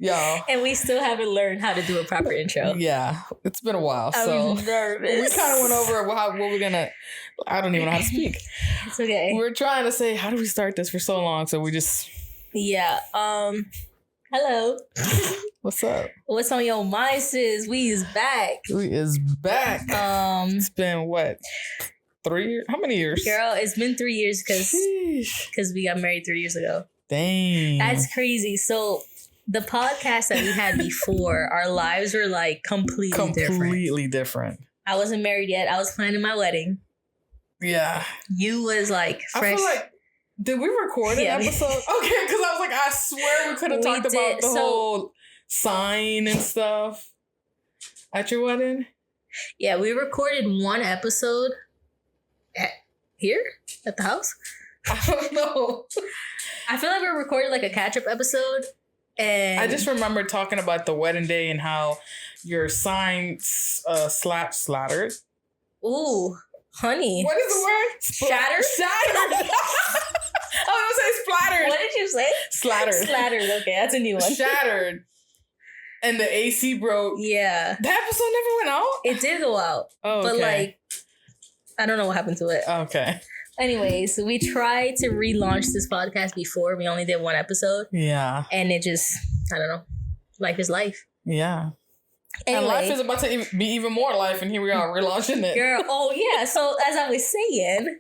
y'all. And we still haven't learned how to do a proper intro. Yeah, it's been a while. I'm So nervous. we kind of went over what we're gonna. I don't even know how to speak. It's okay. We're trying to say, how do we start this for so long? So we just. Yeah. Hello. What's up? What's on your mind, sis? We is back. We is back. It's been what? 3 years? How many years? Girl, it's been 3 years because we got married 3 years ago. Dang. That's crazy. So the podcast that we had before, our lives were like completely different. I wasn't married yet. I was planning my wedding. Yeah. You was like fresh. I feel like, did we record an episode? Okay, because I was like, I swear we could have talked about the whole sign and stuff at your wedding. Yeah, we recorded one episode here at the house. I don't know. I feel like we recorded like a catch-up episode. And I just remember talking about the wedding day and how your sign slattered. Ooh, honey. What is the word? Shattered? Shattered. I was going to say splattered. What did you say? Slattered. Slattered. Okay, that's a new one. Shattered. And the AC broke. Yeah. That episode never went out? It did go out. Oh, okay. But like, I don't know what happened to it. Okay. Anyways, we tried to relaunch this podcast before. We only did one episode. Yeah. And it just, I don't know. Life is life. Yeah. Anyway, and life is about to be even more life, and here we are relaunching it. Girl, oh yeah. So as I was saying,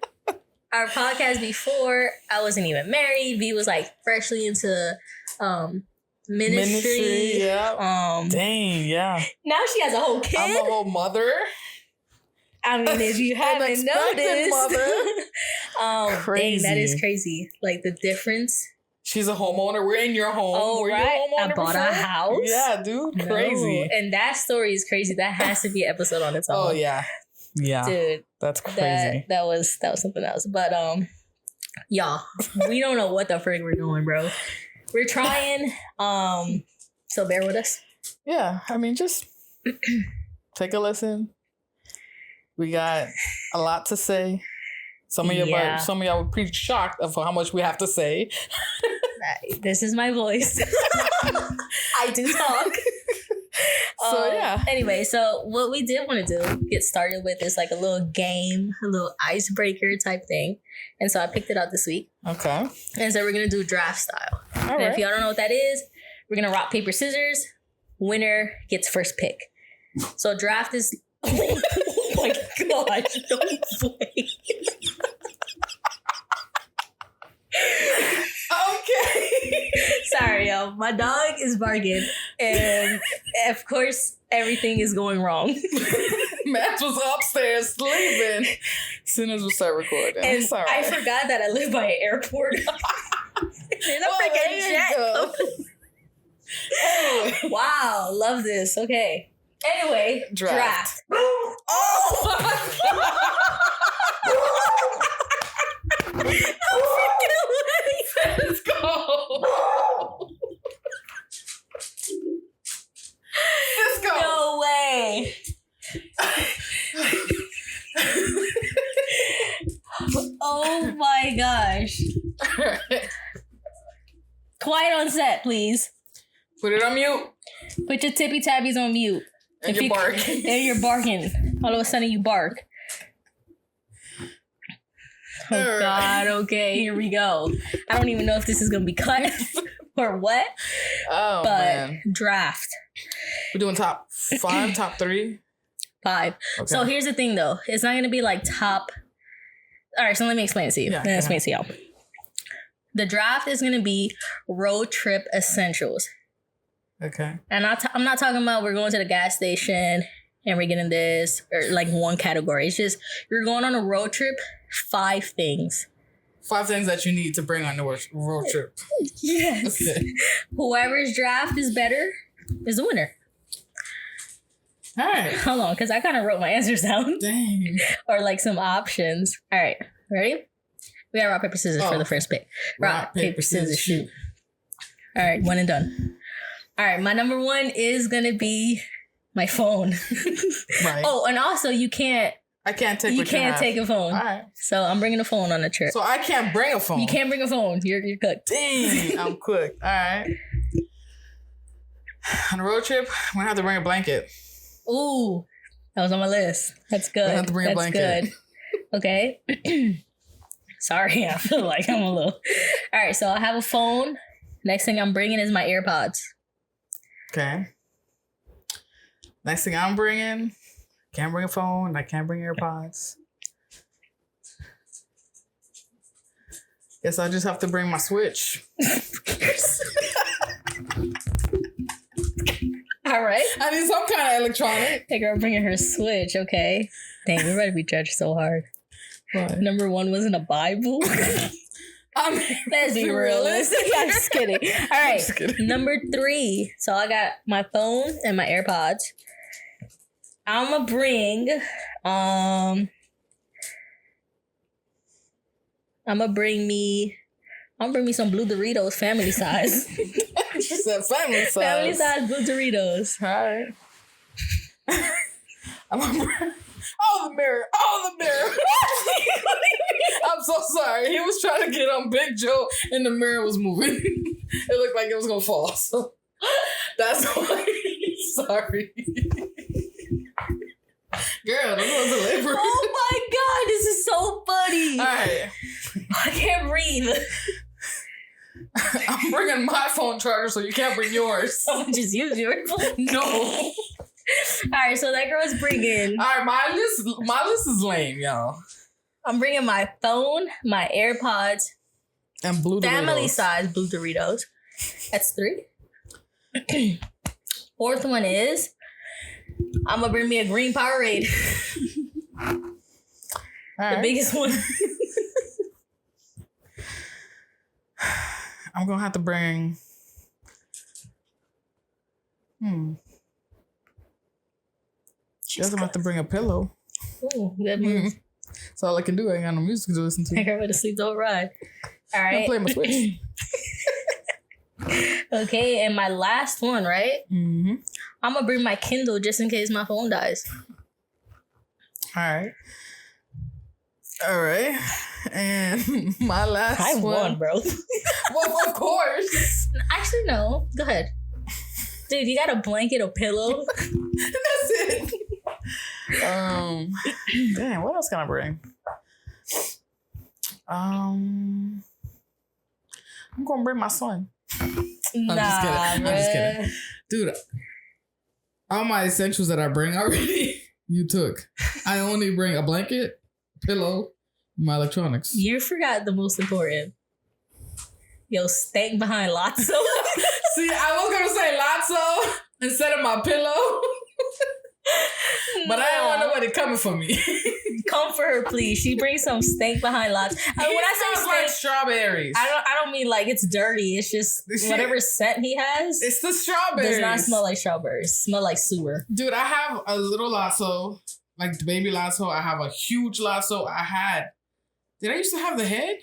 our podcast before, I wasn't even married. V was like freshly into ministry. Yeah. Dang, yeah. Now she has a whole kid. I'm a whole mother. I mean, if you haven't noticed. Crazy. Dang, that is crazy. Like the difference. She's a homeowner. We're in your home. Oh, Were right. you a homeowner I bought before? a house. Yeah, dude. Crazy. No. And that story is crazy. That has to be an episode on its own. Oh, yeah. Yeah. Dude. That's crazy. That was something else. But y'all, we don't know what the frig we're doing, bro. We're trying. So bear with us. Yeah. I mean, just take a listen. We got a lot to say. Some of y'all were pretty shocked of how much we have to say. This is my voice. I do talk. So yeah. Anyway, so what we did want to do, get started with, is like a little game, a little icebreaker type thing. And so I picked it out this week. Okay. And so we're gonna do draft style. All and right. if y'all don't know what that is, we're gonna rock, paper, scissors. Winner gets first pick. So draft is. Oh my gosh! Don't play. Okay. Sorry, y'all. My dog is barking, and of course, everything is going wrong. Matt was upstairs sleeping as soon as we start recording. And Sorry. I forgot that I live by an airport. There's a freaking jet. Anyway. Wow, love this. Okay. Anyway, draft. Oh! Let's go. Let's go. No way. Oh my gosh. Quiet on set, please. Put it on mute. Put your tippy tabbies on mute. And you're barking. And you're barking. All of a sudden you bark. Oh God, okay, here we go. I don't even know if this is gonna be cut or what. Oh, but man. Draft. We're doing top 5, top 3? 5. Okay. So here's the thing though. It's not gonna be like top. All right, so let me explain it to you. Yeah, Let me explain it to y'all. The draft is gonna be road trip essentials. Okay. And I'm not talking about we're going to the gas station and we're getting this or like one category. It's just you're going on a road trip. 5 things. 5 things that you need to bring on the road trip. Yes. Okay. Whoever's draft is better is the winner. All right. Hold on, because I kind of wrote my answers down. Dang. Or like some options. All right. Ready? We got rock, paper, scissors for the first pick. Rock, paper, scissors, shoot. All right. 1 and done. All right. My number 1 is going to be my phone. Right. Oh, and also I can't take a phone. All right. So I'm bringing a phone on the trip. So I can't bring a phone. You can't bring a phone. You're cooked. Dang, I'm cooked. All right. On a road trip, we're gonna have to bring a blanket. Ooh, that was on my list. That's good. We have to bring a blanket. Good. Okay. Sorry, I feel like I'm a little. All right, so I have a phone. Next thing I'm bringing is my AirPods. Okay. Next thing I'm bringing, can't bring a phone. I can't bring AirPods. Guess I just have to bring my Switch. All right. I need some kind of electronic. Hey, girl, bringing her Switch. Okay. Dang, we're about to be judged so hard. What? Number 1 wasn't a Bible. Let's be realistic. I'm just kidding. All right. Kidding. Number 3. So I got my phone and my AirPods. I'm gonna bring me some blue Doritos, family size. She said family size. Family size blue Doritos. All right. I'm gonna bring. Oh, the mirror. I'm so sorry. He was trying to get on Big Joe and the mirror was moving. It looked like it was going to fall. So that's why. Sorry. Girl, this was a labor. Oh my God, this is so funny. All right. I can't breathe. I'm bringing my phone charger so you can't bring yours. Someone just use your phone. No. All right, so that girl's bringing. All right, my list is lame, y'all. I'm bringing my phone, my AirPods, and blue family Doritos. Size blue Doritos. That's 3. 4th one is I'm gonna bring me a green Powerade. The biggest one. I'm gonna have to bring. Just have to bring a pillow. Ooh, good move. That's all I can do. I ain't got no music to listen to. I can't wait to sleep the whole ride. All right. I'm play my Switch. Okay, and my last one, right? Mm-hmm. I'm gonna bring my Kindle just in case my phone dies. All right. And my last I won, bro. Well, of course. Actually, no. Go ahead. Dude, you got a blanket, a pillow. That's it. Damn, what else can I bring? I'm gonna bring my son. Nah, I'm just kidding. Dude, all my essentials that I bring already, you took. I only bring a blanket, pillow, my electronics. You forgot the most important. Yo, stank behind Lotso. See, I was gonna say Lotso instead of my pillow. But I didn't want nobody coming for me. Come for her, please. She brings some stank behind Lotso. When I say stank, like strawberries. I don't mean like it's dirty. It's just whatever scent he has. It's the strawberries. Does not smell like strawberries. Smell like sewer. Dude, I have a little Lotso, like the baby Lotso. I have a huge Lotso. Did I used to have the head?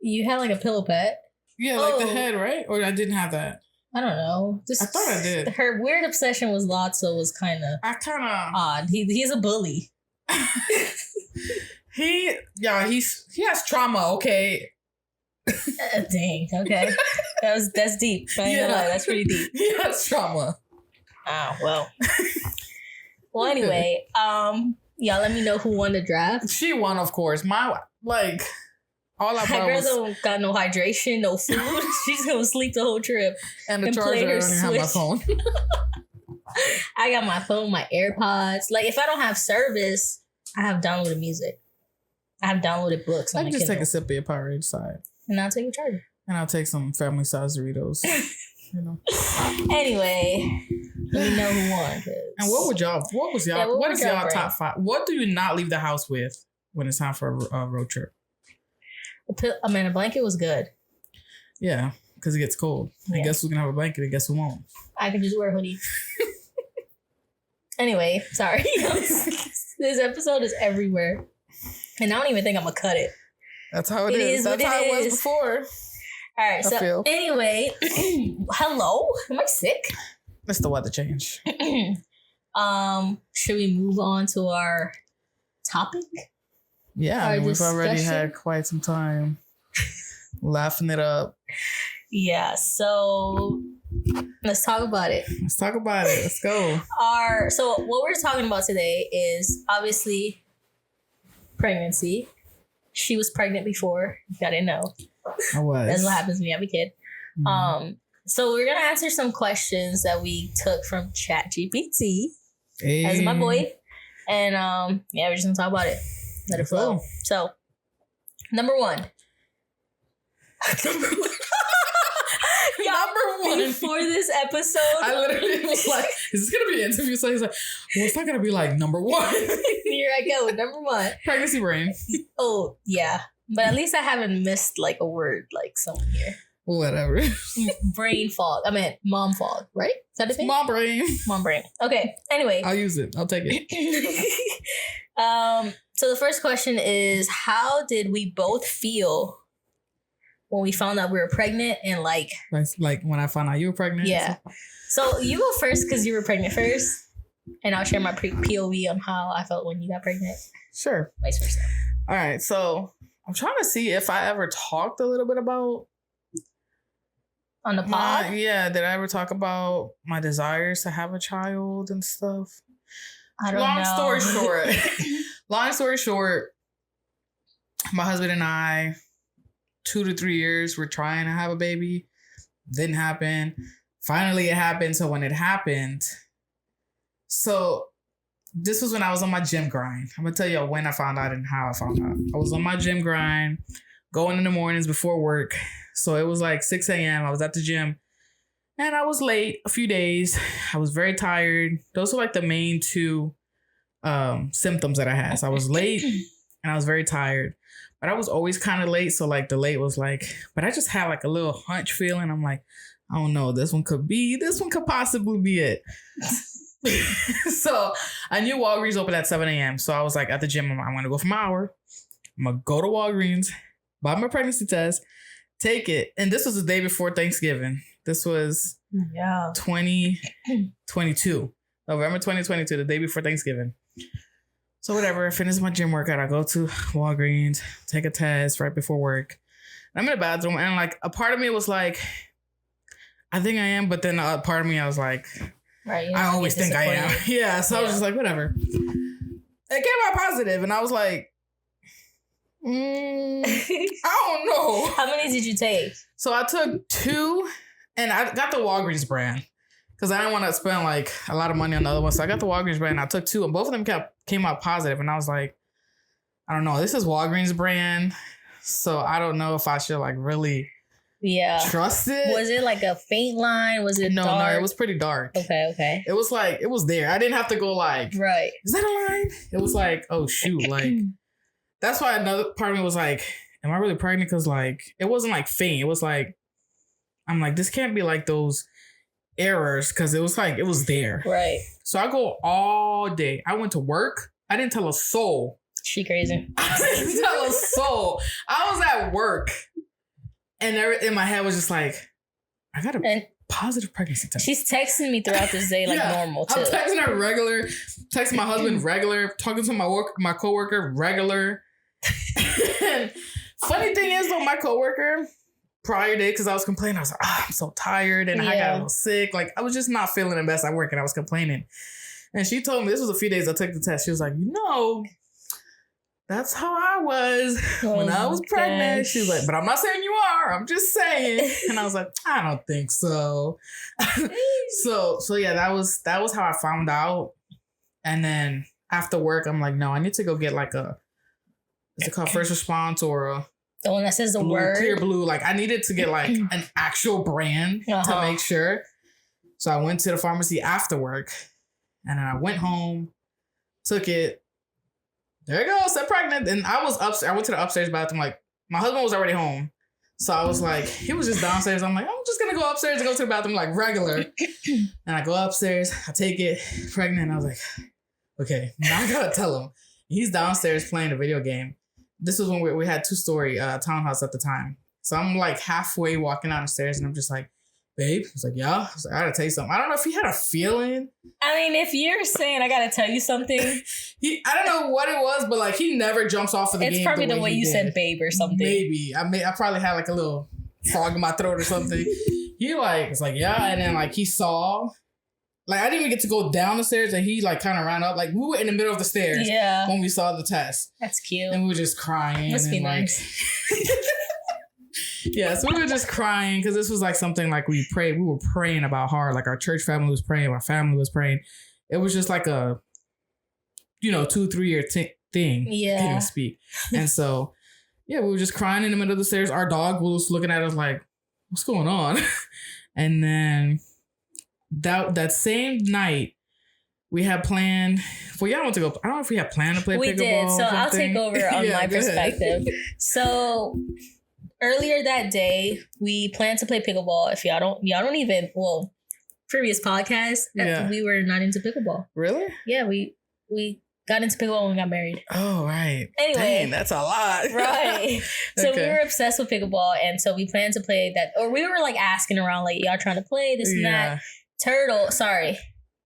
You had like a pillow pet. Yeah, like the head, right? Or I didn't have that. I don't know. I thought I did. Her weird obsession with Lotso was kind of odd. He's a bully. He has trauma. Okay. Dang. Okay. That's deep. I ain't gonna lie, that's pretty deep. He has trauma. Oh well. Well, anyway, y'all let me know who won the draft. She won, of course. All I brought was... don't got no hydration, no food. She's gonna sleep the whole trip. And the charger, I only have my phone. I got my phone, my AirPods. Like, if I don't have service, I have downloaded music. I have downloaded books. I can just take a sip of your Powerade side. And I'll take a charger. And I'll take some family size Doritos. Anyway, let me know who won. And what is y'all top 5? What do you not leave the house with when it's time for a road trip? A blanket was good. Yeah, because it gets cold. Yeah. And guess who's going to have a blanket and guess who won't? I can just wear a hoodie. Anyway, sorry. This episode is everywhere. And I don't even think I'm going to cut it. That's how it is. That's how it was before. All right. So anyway, hello. Am I sick? It's the weather change. Should we move on to our topic? Yeah, we've already had quite some time laughing it up. Yeah, so let's talk about it. Let's talk about it. Let's go. So what we're talking about today is obviously pregnancy. She was pregnant before. I didn't know. I was. That's what happens when you have a kid. Mm-hmm. So we're gonna answer some questions that we took from ChatGPT. Hey. As my boy. And yeah, we're just gonna talk about it. Let it flow. So number one. Number one. Before this episode, I literally was like, is this going to be an interview? So he's like, well, it's not going to be like number one. Here I go. Number one. Pregnancy brain. Oh, yeah. But at least I haven't missed like a word like someone here. Whatever. Brain fog. I mean, mom fog, right? Is that a thing? Mom brain. Mom brain. Okay. Anyway. I'll use it. I'll take it. So the first question is, how did we both feel when we found out we were pregnant and like when I found out you were pregnant? Yeah. So you go first because you were pregnant first, and I'll share my POV on how I felt when you got pregnant. Sure. Vice versa. All right. So I'm trying to see if I ever talked a little bit about on the pod. Did I ever talk about my desires to have a child and stuff? I don't know. Long story short, my husband and I, 2 to 3 years, we're trying to have a baby. Didn't happen. Finally, it happened. So when it happened, this was when I was on my gym grind. I'm going to tell you when I found out and how I found out. I was on my gym grind, going in the mornings before work. So it was like 6 a.m. I was at the gym and I was late a few days. I was very tired. Those were like the main two symptoms that I had. So I was late and I was very tired. But I was always kind of late. So like the late was like, but I just had like a little hunch feeling. I'm like, I don't know. This one could possibly be it. So I knew Walgreens opened at 7 a.m. So I was like at the gym, I'm going to go for my hour. I'm going to go to Walgreens, buy my pregnancy test, take it. And this was the day before Thanksgiving. This was 2022, November 2022, the day before Thanksgiving. So whatever, I finished my gym workout. I go to Walgreens, take a test right before work. I'm in the bathroom and like a part of me was like, I think I am. But then a part of me, I was like, right, I always think I am. Yeah. So I was just like, whatever. It came out positive and I was like, I don't know. How many did you take? So I took 2 and I got the Walgreens brand. Because I didn't want to spend like a lot of money on the other one. So I got the Walgreens brand. I took 2 and both of them came out positive. And I was like, I don't know. This is Walgreens brand. So I don't know if I should like really trust it. Was it like a faint line? Was it dark? No, it was pretty dark. Okay. It was like, it was there. I didn't have to go like, right. Is that a line? It was like, oh shoot. Like, that's why another part of me was like, am I really pregnant? Because like, it wasn't like faint. It was like, I'm like, this can't be like those errors because it was like it was there. Right. So I go all day. I went to work. I didn't tell a soul. She crazy. I didn't tell a soul. I was at work and in my head was just like, I got a positive pregnancy test. She's texting me throughout this day like normal too. I'm texting her regular, texting my husband regular, talking to my coworker regular. And funny thing is though, my coworker prior day, because I was complaining, I was like, I'm so tired and I got a little sick. Like I was just not feeling the best at work and I was complaining. And she told me, this was a few days I took the test. She was like, that's how I was when I was pregnant. She was like, but I'm not saying you are. I'm just saying. And I was like, I don't think so. So yeah, that was how I found out. And then after work, I'm like, no, I need to go get like is it called first response or the one that says the blue, word? Clear blue. Like I needed to get like an actual brand to make sure. So I went to the pharmacy after work and then I went home, took it. There you go, said pregnant. And I was upstairs. I went to the upstairs bathroom. Like my husband was already home. So I was like, he was just downstairs. I'm like, I'm just going to go upstairs and go to the bathroom like regular. And I go upstairs. I take it, pregnant. And I was like, okay, now I got to tell him. He's downstairs playing a video game. This was when we had 2-story townhouse at the time. So I'm like halfway walking down the stairs and I'm just like, babe. He's like, yeah. I was like, I gotta tell you something. I don't know if he had a feeling. I mean, if you're saying I gotta tell you something. I don't know what it was, but like he never jumps off of the game. It's probably the way you said babe or something. Maybe. I probably had like a little frog in my throat or something. He like, it's like, yeah. And then like he saw, like I didn't even get to go down the stairs and he like kind of ran up. Like we were in the middle of the stairs when we saw the test. That's cute. And we were just crying. Must be like, nice. Yeah, so we were just crying because this was like something like we prayed. We were praying about hard. Like our church family was praying. My family was praying. It was just like a, 2-3 year thing. Yeah. I can't even speak. And so, yeah, we were just crying in the middle of the stairs. Our dog was looking at us like, what's going on? And then that same night, we had planned. Well, y'all want to go. I don't know if we had planned to play pickleball. We did. So I'll take over on my perspective. So earlier that day, we planned to play pickleball. If y'all don't even, previous podcast, we were not into pickleball. Really? Yeah, we got into pickleball when we got married. Oh, right. Anyway. Dang, that's a lot. Right. So we were obsessed with pickleball. And so we planned to play that. Or we were like asking around, like, y'all trying to play this and that.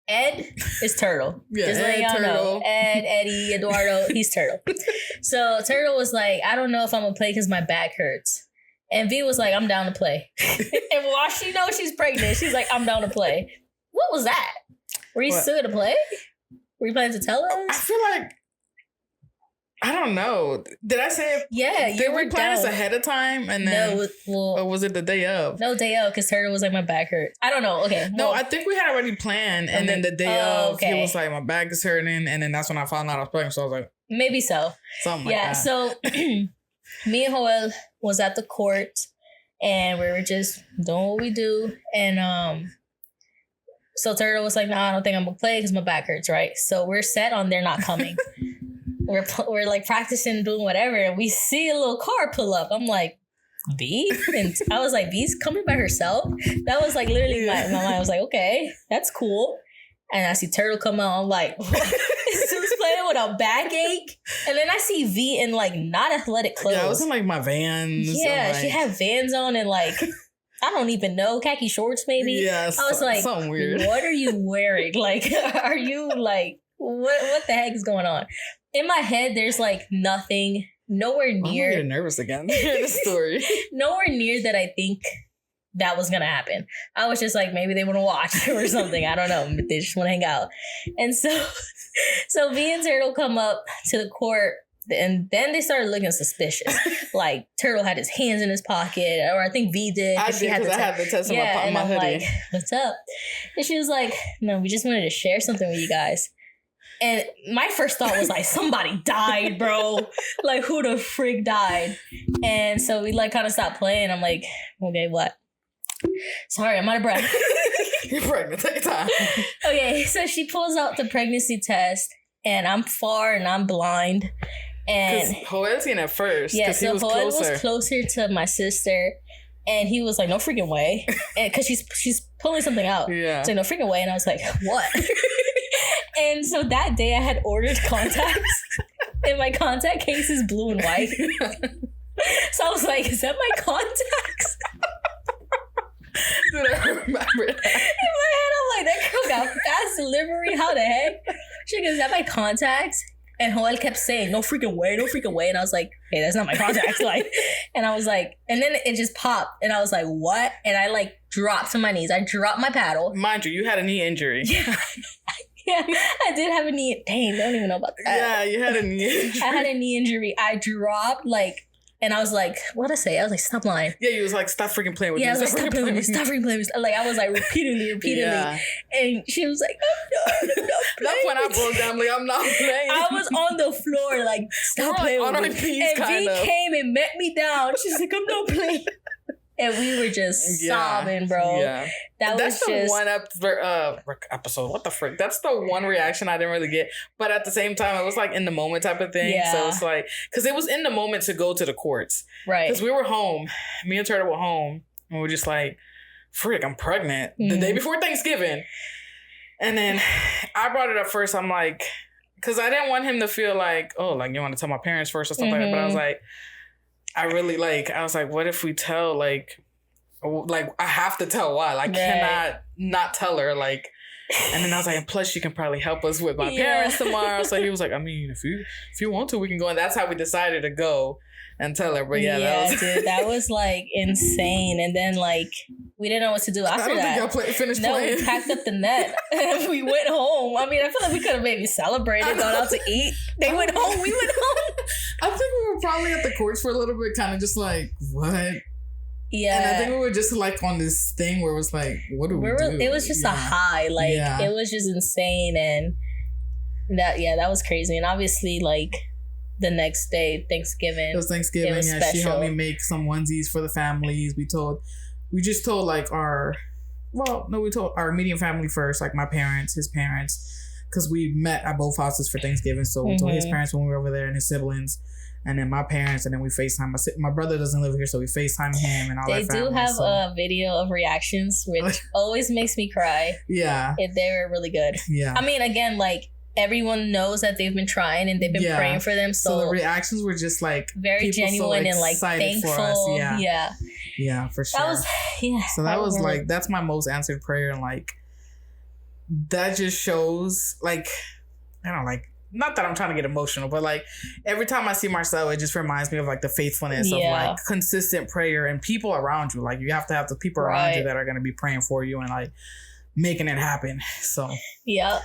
Ed is Turtle. Yeah, just letting y'all know. Ed, Eddie, Eduardo, he's Turtle. So Turtle was like, I don't know if I'm going to play because my back hurts. And V was like, I'm down to play. And while she knows she's pregnant, she's like, I'm down to play. What was that? Were you still going to play? Were you planning to tell us? I feel like, I don't know. Did I say it? Yeah, Did we plan this ahead of time? And then, or was it the day of? No, day of, because Turtle was like, my back hurts. I don't know. Okay. No, I think we had already planned. And then the day of, he was like, my back is hurting. And then that's when I found out I was pregnant. So I was like, maybe so. Something like that. So me and Joel was at the court and we were just doing what we do. And so Turtle was like, no, I don't think I'm going to play because my back hurts, right? So we're set on they're not coming. We're like practicing doing whatever, and we see a little car pull up. I'm like, V? And I was like, V's coming by herself? That was like literally my mind. I was like, okay, that's cool. And I see Turtle come out. I'm like, Sue's playing with a backache. And then I see V in like not athletic clothes. Yeah, I was in like my Vans. Yeah, she had Vans on and like, I don't even know, khaki shorts maybe. Yeah, I was like, something weird. What are you wearing? Like, are you like, what the heck is going on? In my head, there's like nothing, nowhere near. I'm getting nervous again. Hear the story. Nowhere near that I think that was going to happen. I was just like, maybe they want to watch or something. I don't know. But they just want to hang out. And so V and Turtle come up to the court. And then they started looking suspicious. Like Turtle had his hands in his pocket, or I think V did. I did because I had the test on my hoodie. Like, what's up? And she was like, no, we just wanted to share something with you guys. And my first thought was like, somebody died, bro. Like, who the freak died? And so we like kind of stopped playing. I'm like, okay, what? Sorry, I'm out of breath. You're pregnant. Take your time. Okay, so she pulls out the pregnancy test, and I'm far and I'm blind. And Joel seen it first. Yeah, so Joel was closer to my sister. And he was like, no freaking way. And because she's pulling something out. Yeah. So no freaking way. And I was like, what? And so that day I had ordered contacts. And my contact case is blue and white. So I was like, is that my contacts? Dude, I remember that. In my head, I'm like, that girl got fast delivery. How the heck? She goes, is that my contacts? And Joel kept saying, no freaking way, no freaking way. And I was like, hey, that's not my contacts. Like, and I was like, and then it just popped. And I was like, what? And I like dropped to my knees. I dropped my paddle. Mind you had a knee injury. Yeah, I did have a knee. Dang, I don't even know about that. Yeah, you had a knee injury. I had a knee injury. I dropped like, and I was like, what'd I say? I was like, stop lying. Yeah, you was like, stop freaking playing with me. Yeah, I was like, stop playing with me. Stop freaking playing with me. Like, I was like, repeatedly. Yeah. And she was like, I'm not That's when I broke down. Like, I'm not playing. I was on the floor, like, stop playing with me. And V came and met me down. She's like, I'm not playing. And we were just sobbing, bro. Yeah. That's the one episode. What the frick? That's the one reaction I didn't really get. But at the same time, it was like in the moment type of thing. Yeah. So it's like, because it was in the moment to go to the courts. Right. Because we were home. Me and Turtle were home. And we were just like, frick, I'm pregnant. The day before Thanksgiving. And then I brought it up first. I'm like, because I didn't want him to feel like, oh, like you want to tell my parents first or something like that. But I was like, I was like, what if we tell, like I have to tell Wild. I cannot not tell her, like, And then I was like, and plus you can probably help us with my parents tomorrow. So he was like, I mean, if you want to, we can go. And that's how we decided to go and tell her. But that was like insane. And then like we didn't know what to do after that. I don't think y'all finished playing. We packed up the net and we went home. I mean, I feel like we could have maybe celebrated, gone out to eat. They went home. We went home. I think we were probably at the courts for a little bit, kind of just like, what? Yeah. And I think we were just like on this thing where it was like, what do we do? It was just a high. Like, it was just insane. And that was crazy. And obviously, like, the next day, Thanksgiving. It was Thanksgiving. She helped me make some onesies for the families. We just told like we told our immediate family first, like my parents, his parents, because we met at both houses for Thanksgiving. So we told his parents when we were over there and his siblings, and then my parents, and then we FaceTime. My brother doesn't live here, so we FaceTime him and all that. They do have a video of reactions, which always makes me cry. Yeah. They were really good. Yeah. I mean, again, like, everyone knows that they've been trying and they've been praying for them. So the reactions were just like very genuine and like thankful. For us. Yeah, for sure. So that was like, that's my most answered prayer. And like, that just shows like, I don't know, like, not that I'm trying to get emotional, but like every time I see Marcel, it just reminds me of like the faithfulness of like consistent prayer and people around you. Like you have to have the people around you that are going to be praying for you and like making it happen. So yeah.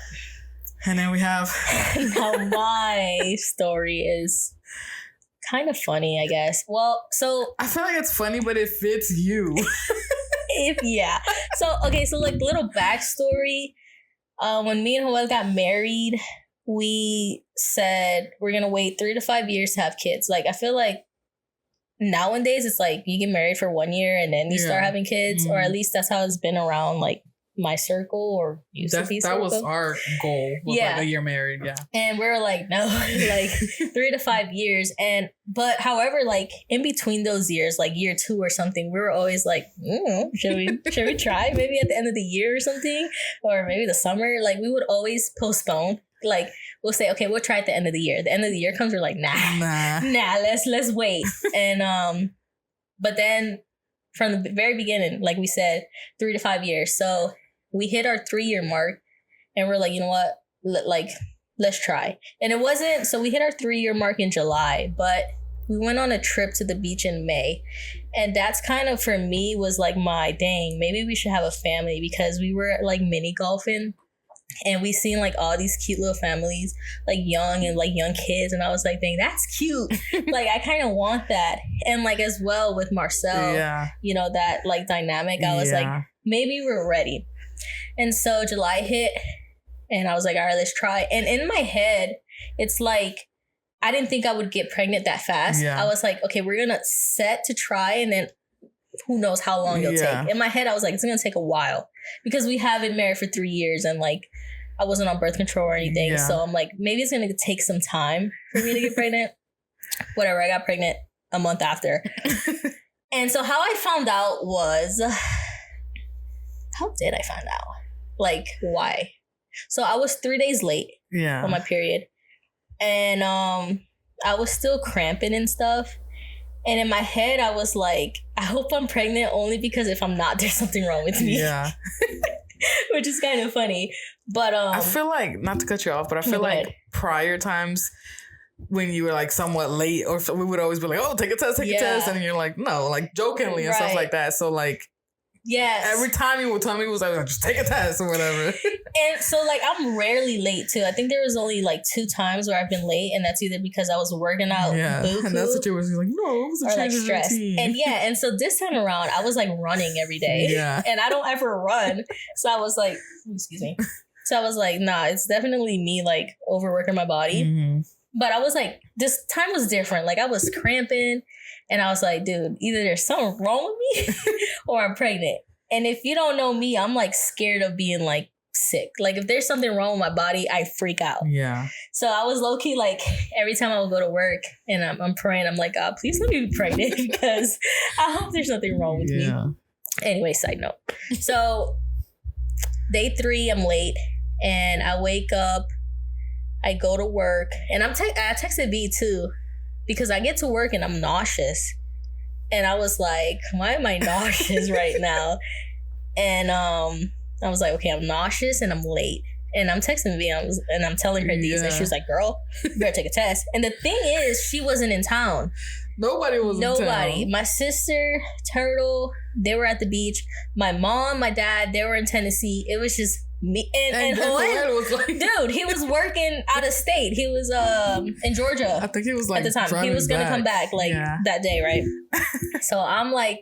And then we have... Now my story is kind of funny, I guess. Well, so... I feel like it's funny, but it fits you. So, okay, so like little backstory. When me and Joel got married, we said we're going to wait 3 to 5 years to have kids. Like, I feel like nowadays it's like you get married for 1 year and then you start having kids. Or at least that's how it's been around like my circle or used to be circle. That was our goal. Like a year married, And we were like, no, like 3 to 5 years. But however, like in between those years, like year 2 or something, we were always like, should we try maybe at the end of the year or something, or maybe the summer? Like we would always postpone. Like we'll say, okay, we'll try at the end of the year. The end of the year comes, we're like, nah, let's wait. And but then from the very beginning, like we said, 3 to 5 years. So we hit our 3-year mark and we're like, you know what? Let's try. And it wasn't, so we hit our 3-year mark in July, but we went on a trip to the beach in May. And that's kind of, for me, was like maybe we should have a family, because we were like mini golfing and we seen like all these cute little families, like young kids. And I was like, dang, that's cute. Like, I kind of want that. And like, as well with Marcel, you know, that like dynamic, I was like, maybe we're ready. And so July hit and I was like, all right, let's try. And in my head, it's like, I didn't think I would get pregnant that fast. I was like, okay, we're going to set to try. And then who knows how long it'll take. In my head, I was like, it's going to take a while, because we have been married for 3 years and like, I wasn't on birth control or anything. So I'm like, maybe it's going to take some time for me to get pregnant. Whatever. I got pregnant a month after. And so how I found out was, how did I find out? Like, why? So I was 3 days late on my period. And I was still cramping and stuff. And in my head, I was like, I hope I'm pregnant only because if I'm not, there's something wrong with me. Yeah. Which is kind of funny. But I feel like, not to cut you off, but I feel like prior times when you were like somewhat late, or we would always be like, oh, take a test. And you're like, no, like jokingly and stuff like that. So like, every time you would tell me, it was like, just take a test or whatever. And so like, I'm rarely late too. I think there was only like 2 times where I've been late, and that's either because I was working out buku, and that's what you was like, no, it was a change of routine. And so this time around, I was like running every day, and I don't ever run. So I was like, excuse me. So I was like, nah, it's definitely me like overworking my body. But I was like, this time was different. Like I was cramping. And I was like, dude, either there's something wrong with me or I'm pregnant. And if you don't know me, I'm like scared of being like sick. Like if there's something wrong with my body, I freak out. Yeah. So I was low key like, every time I would go to work and I'm praying, I'm like, God, please let me be pregnant, because I hope there's nothing wrong with me. Anyway, side note. So day 3, I'm late and I wake up, I go to work, and I texted B too, because I get to work and I'm nauseous. And I was like, why am I nauseous right now? And I was like, okay, I'm nauseous and I'm late. And I'm texting V and I'm telling her these. And she was like, girl, you better take a test. And the thing is, she wasn't in town. Nobody was in town. My sister, Turtle, they were at the beach. My mom, my dad, they were in Tennessee. It was just me. And Joel was like... Dude, he was working out of state. He was in Georgia. I think he was like, at the time. He was going to come back that day, right? So I'm like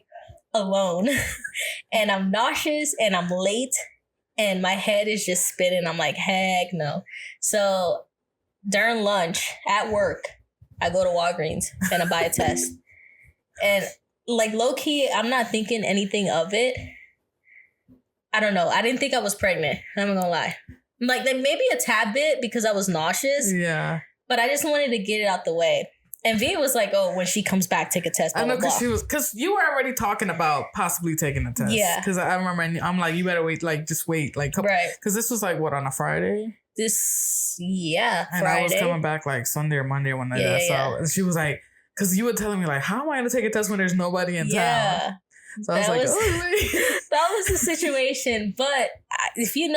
alone and I'm nauseous and I'm late. And my head is just spinning. I'm like, heck no. So during lunch at work, I go to Walgreens and I buy a test. And like low key, I'm not thinking anything of it. I don't know. I didn't think I was pregnant. I'm not gonna lie. Like maybe a tad bit because I was nauseous. Yeah. But I just wanted to get it out the way. And V was like, oh, when she comes back, take a test. I know, because you were already talking about possibly taking a test. Yeah. Because I remember, I'm like, you better wait, like, just wait. Like, right. Because this was like, what, on a Friday? And Friday. I was coming back like Sunday or Monday when I saw. And she was like, because you were telling me, like, how am I going to take a test when there's nobody in town? So I was like, that was the situation. But if you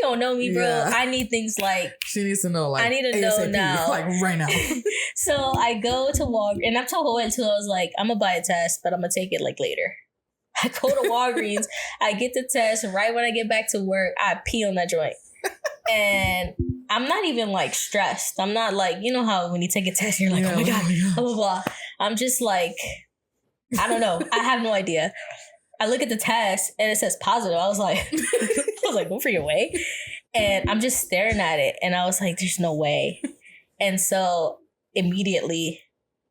don't know me, bro, I need things like... She needs to know, like, I need to know now. Like, right now. So I go to Walgreens, and I told Joel too, I was like, I'm going to buy a test, but I'm going to take it, like, later. I go to Walgreens, I get the test, and right when I get back to work, I pee on that joint. And I'm not even, like, stressed. I'm not, like, you know how when you take a test, you're like, oh my God, blah, blah, blah. I'm just, like... I don't know. I have no idea. I look at the test and it says positive. I was like, go for your way. And I'm just staring at it. And I was like, there's no way. And so immediately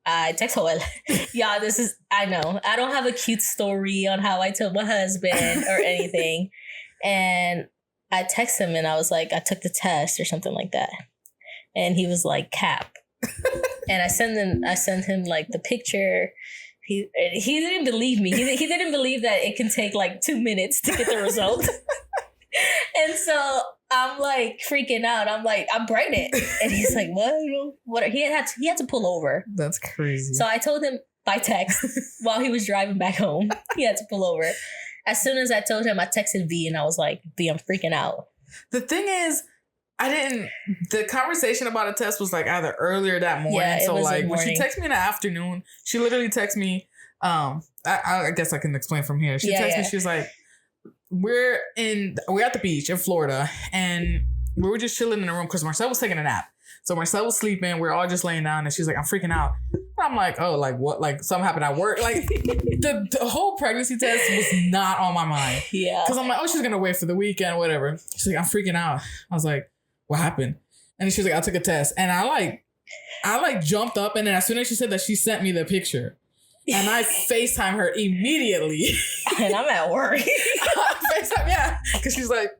I text Joel. Yeah, I know. I don't have a cute story on how I told my husband or anything. And I text him and I was like, I took the test or something like that. And he was like, cap. And I sent him like the picture. He didn't believe me. He didn't believe that it can take like 2 minutes to get the result. And so I'm like freaking out. I'm like, I'm pregnant. And he's like, what? He had to pull over. That's crazy. So I told him by text while he was driving back home. He had to pull over. As soon as I told him, I texted V and I was like, V, I'm freaking out. The thing is, the conversation about a test was like either earlier that morning. Yeah, so like when she texted me in the afternoon, she literally texted me, I guess I can explain from here. She texted me, she was like, we're at the beach in Florida and we were just chilling in the room because Marcel was taking a nap. So Marcel was sleeping, we were all just laying down and she's like, I'm freaking out. And I'm like, oh, like what? Like something happened at work. Like the whole pregnancy test was not on my mind. Yeah. Because I'm like, oh, she's going to wait for the weekend, whatever. She's like, I'm freaking out. I was like, what happened? And she was like, I took a test. And I jumped up. And then as soon as she said that, she sent me the picture. And I FaceTime her immediately. And I'm at work. FaceTime, yeah. Because she's like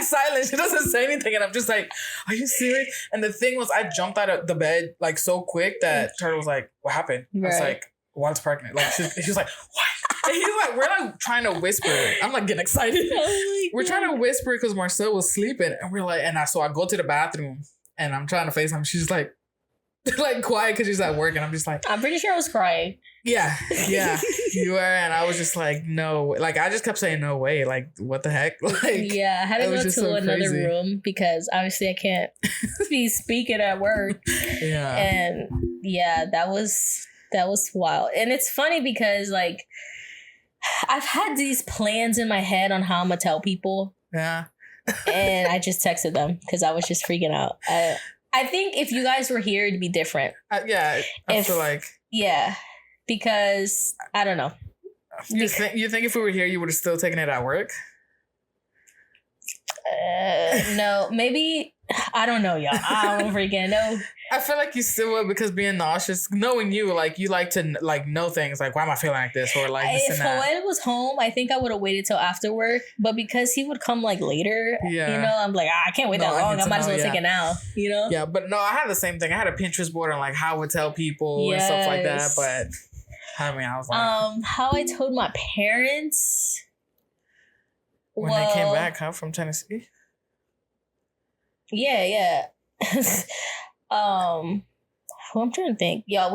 silent. She doesn't say anything. And I'm just like, are you serious? And the thing was, I jumped out of the bed like so quick that Turtle was like, what happened? Right. I was like, Juan's pregnant. Like she's like, what? And he's like, we're like trying to whisper. I'm like getting excited. Oh we're trying to whisper because Marcel was sleeping. And we're like, so I go to the bathroom and I'm trying to FaceTime. She's like quiet because she's at work. And I'm just like, I'm pretty sure I was crying. Yeah, you were. And I was just like, no. Like, I just kept saying, no way. Like, what the heck? Like, yeah, I had to go to another room because obviously I can't be speaking at work. Yeah. And yeah, that was wild. And it's funny because like, I've had these plans in my head on how I'm going to tell people. Yeah. And I just texted them because I was just freaking out. I think if you guys were here, it'd be different. Yeah, I feel like. Yeah, because I don't know. You think if we were here, you would have still taken it at work? No, maybe. I don't know, y'all. I don't freaking know. I feel like you still would because being nauseous, knowing you, like you like to like know things like why am I feeling like this or like this and that. If Joel was home, I think I would have waited till after work. But because he would come like later, you know, I'm like I can't wait that long. I might as well take it now. You know? Yeah, but no, I had the same thing. I had a Pinterest board on like how I would tell people and stuff like that. But I mean, I was like, how I told my parents when they came back, from Tennessee. Yeah. I'm trying to think. Y'all,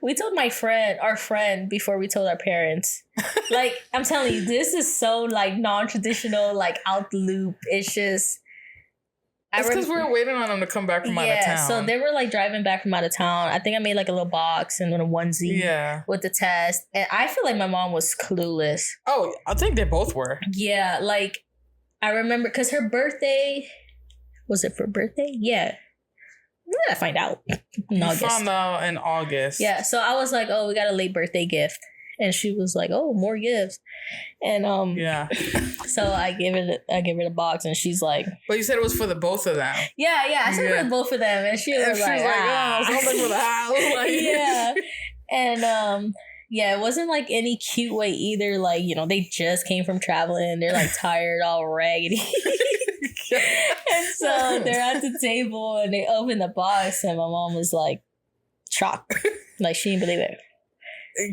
We told our friend, before we told our parents. Like, I'm telling you, this is so like non-traditional, like out the loop. It's just. It's because we were waiting on them to come back from out of town. Yeah, so they were like driving back from out of town. I think I made like a little box and then a onesie with the test. And I feel like my mom was clueless. Oh, I think they both were. Yeah, like I remember because her birthday, was it for birthday? Yeah. When did I find out? In August. Found out in August. Yeah, so I was like, oh, we got a late birthday gift. And she was like, oh, more gifts. And so I gave her a box and she's like, but you said it was for the both of them. Yeah, I said it for both of them. And she was like, something for the house. Like, yeah. And it wasn't like any cute way either. Like, you know, they just came from traveling. They're like tired, all raggedy. And so they're at the table and they open the box and my mom was like shocked. Like she didn't believe it.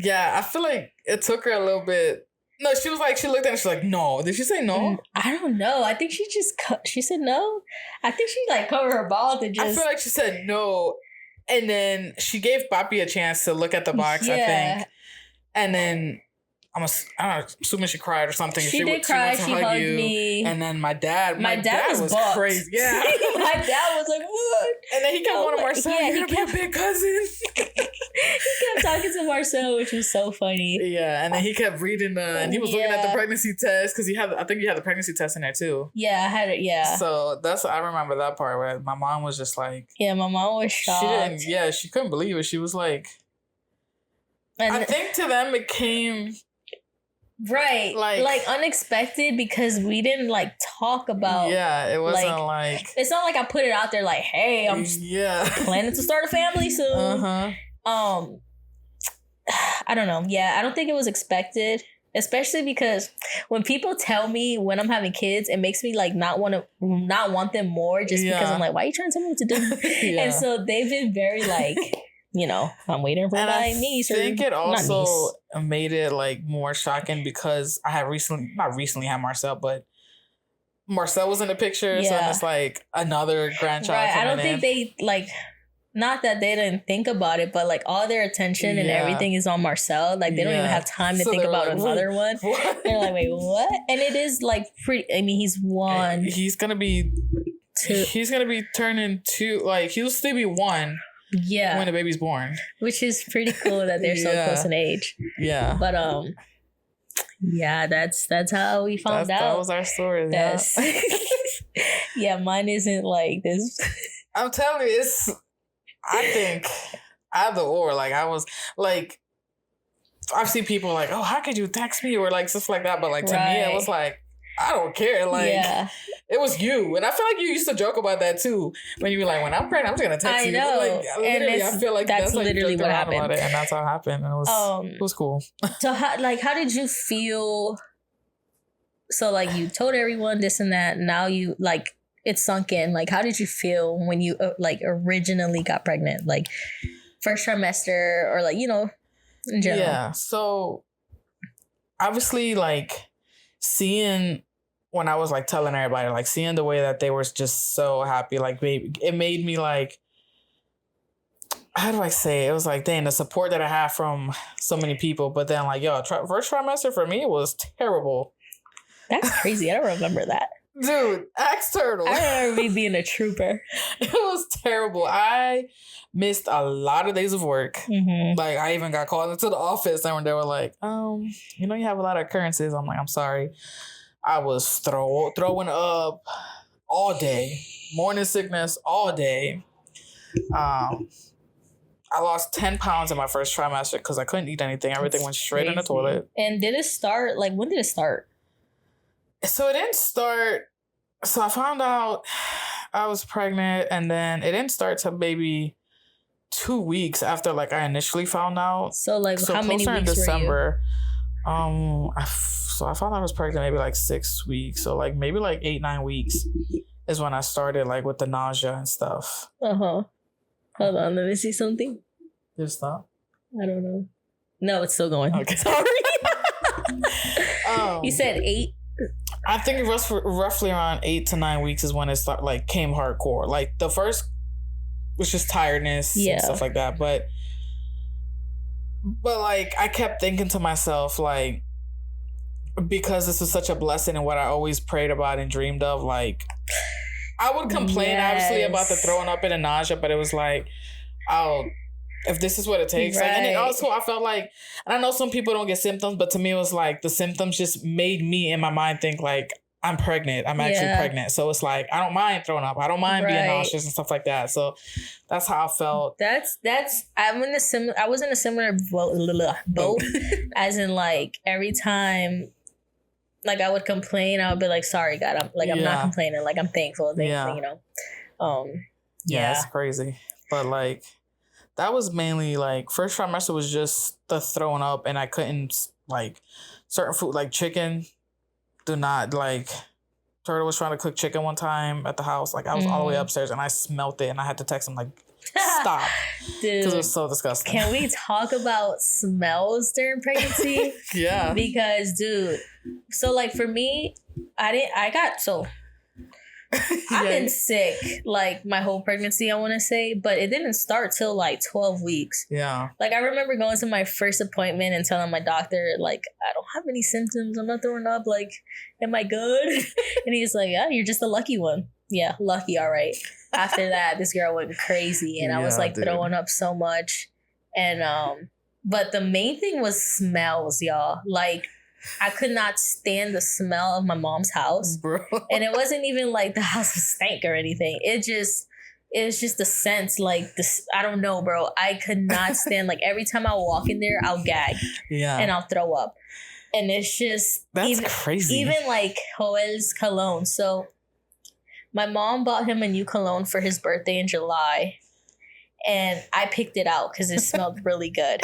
Yeah, I feel like it took her a little bit. No, she was like, she looked at it, she's like, no. Did she say no? I don't know. I think she just, she said no. I think she like covered her mouth and just. I feel like she said no. And then she gave Papi a chance to look at the box, I think. And then I'm assuming she cried or something. She did cry. She hugged me. And then my dad was bucked. crazy. Yeah. My dad was like, what? And then he kept wanting Marcel. Yeah, you're going to be a big cousin. He kept talking to Marcel, which was so funny. Yeah. And then he kept reading and he was looking at the pregnancy test because I think you had the pregnancy test in there too. Yeah, I had it. Yeah. So I remember that part where my mom was just like. Yeah, my mom was shocked. She couldn't believe it. She was like. And I think to them it came. Right. Like unexpected because we didn't like talk about. Yeah, it wasn't like. It's not like I put it out there like, hey, I'm planning to start a family soon. I don't know. Yeah, I don't think it was expected. Especially because when people tell me when I'm having kids, it makes me like not want them more just because I'm like, why are you trying to tell me what to do? And so they've been very like. You know, I'm waiting for my niece. I think it also made it like more shocking because I had not recently had Marcel, but Marcel was in the picture. Yeah. So it's like another grandchild. Right. I don't think they like, not that they didn't think about it, but like all their attention and everything is on Marcel. Like they don't even have time to think about another one. What? They're like, wait, what? And it is like pretty, I mean, he's one. He's going to be 2. He's going to be turning 2. Like he'll still be 1. Yeah, when the baby's born, which is pretty cool that they're so close in age. Yeah, but that's how we found out. That was our story. Yeah, mine isn't like this. I'm telling you, I think either or. Like I was like, I've seen people like, oh, how could you text me or like stuff like that? But like to me, it was like. I don't care. Like, it was you. And I feel like you used to joke about that too. When you were like, when I'm pregnant, I'm just going to text you. I know. Like, literally, I feel like that's literally what happened. About it, and that's how it happened. And it was cool. So, how did you feel? So, like, you told everyone this and that. Now you, like, it's sunk in. Like, how did you feel when you, like, originally got pregnant? Like, first trimester or, like, you know, in general? Yeah. So, obviously, like, seeing when I was like telling everybody, like seeing the way that they were just so happy, like baby, it made me like, how do I say it? It was like, dang, the support that I have from so many people. But then like, first trimester for me was terrible. That's crazy. I don't remember that. Dude, axe turtle. I remember me being a trooper. It was terrible. I missed a lot of days of work. Mm-hmm. Like I even got called into the office and they were like, you know, you have a lot of occurrences. I'm like, I'm sorry. I was throwing up all day. Morning sickness all day. I lost 10 pounds in my first trimester because I couldn't eat anything. Everything went straight in the toilet. And did it start, like, when did it start? So it didn't start. So I found out I was pregnant, and then it didn't start till maybe 2 weeks after like I initially found out. So like how many weeks in December? Were you? So I found out I was pregnant maybe like 6 weeks. So like maybe like 8-9 weeks is when I started like with the nausea and stuff. Hold on, let me see something. Did it stop? I don't know. No, it's still going. Okay, sorry. You said 8. I think it was roughly around 8 to 9 weeks is when it came hardcore. Like the first was just tiredness and stuff like that. But But like, I kept thinking to myself, like, because this was such a blessing and what I always prayed about and dreamed of, like, I would complain obviously about the throwing up and the nausea, but it was like, if this is what it takes. Right. Like, and then also I felt like, and I know some people don't get symptoms, but to me it was like the symptoms just made me in my mind think like, I'm pregnant. I'm actually pregnant. So it's like, I don't mind throwing up. I don't mind being nauseous and stuff like that. So that's how I felt. I was in a similar boat as in like every time like I would complain, I would be like, sorry God, I'm not complaining. Like I'm thankful, you know? It's crazy. But like, that was mainly like first trimester was just the throwing up and I couldn't like certain food like chicken. Do not like. Turtle was trying to cook chicken one time at the house. Like I was all the way upstairs and I smelt it and I had to text him like, stop, dude, because it was so disgusting. Can we talk about smells during pregnancy? Yeah, because dude, so like for me, I've been sick like my whole pregnancy, I want to say, but it didn't start till like 12 weeks. Yeah. Like I remember going to my first appointment and telling my doctor, like, I don't have any symptoms. I'm not throwing up. Like, am I good? And he's like, yeah, you're just a lucky one. Yeah, lucky. All right. After that, this girl went crazy and I was like throwing up so much. And, but the main thing was smells, y'all. Like, I could not stand the smell of my mom's house. Bro. And it wasn't even like the house stank or anything. It was just the sense, like this. I don't know, bro. I could not stand, like every time I walk in there, I'll gag. Yeah. And I'll throw up. And it's just that's crazy. Even like Joel's cologne. So my mom bought him a new cologne for his birthday in July. And I picked it out because it smelled really good.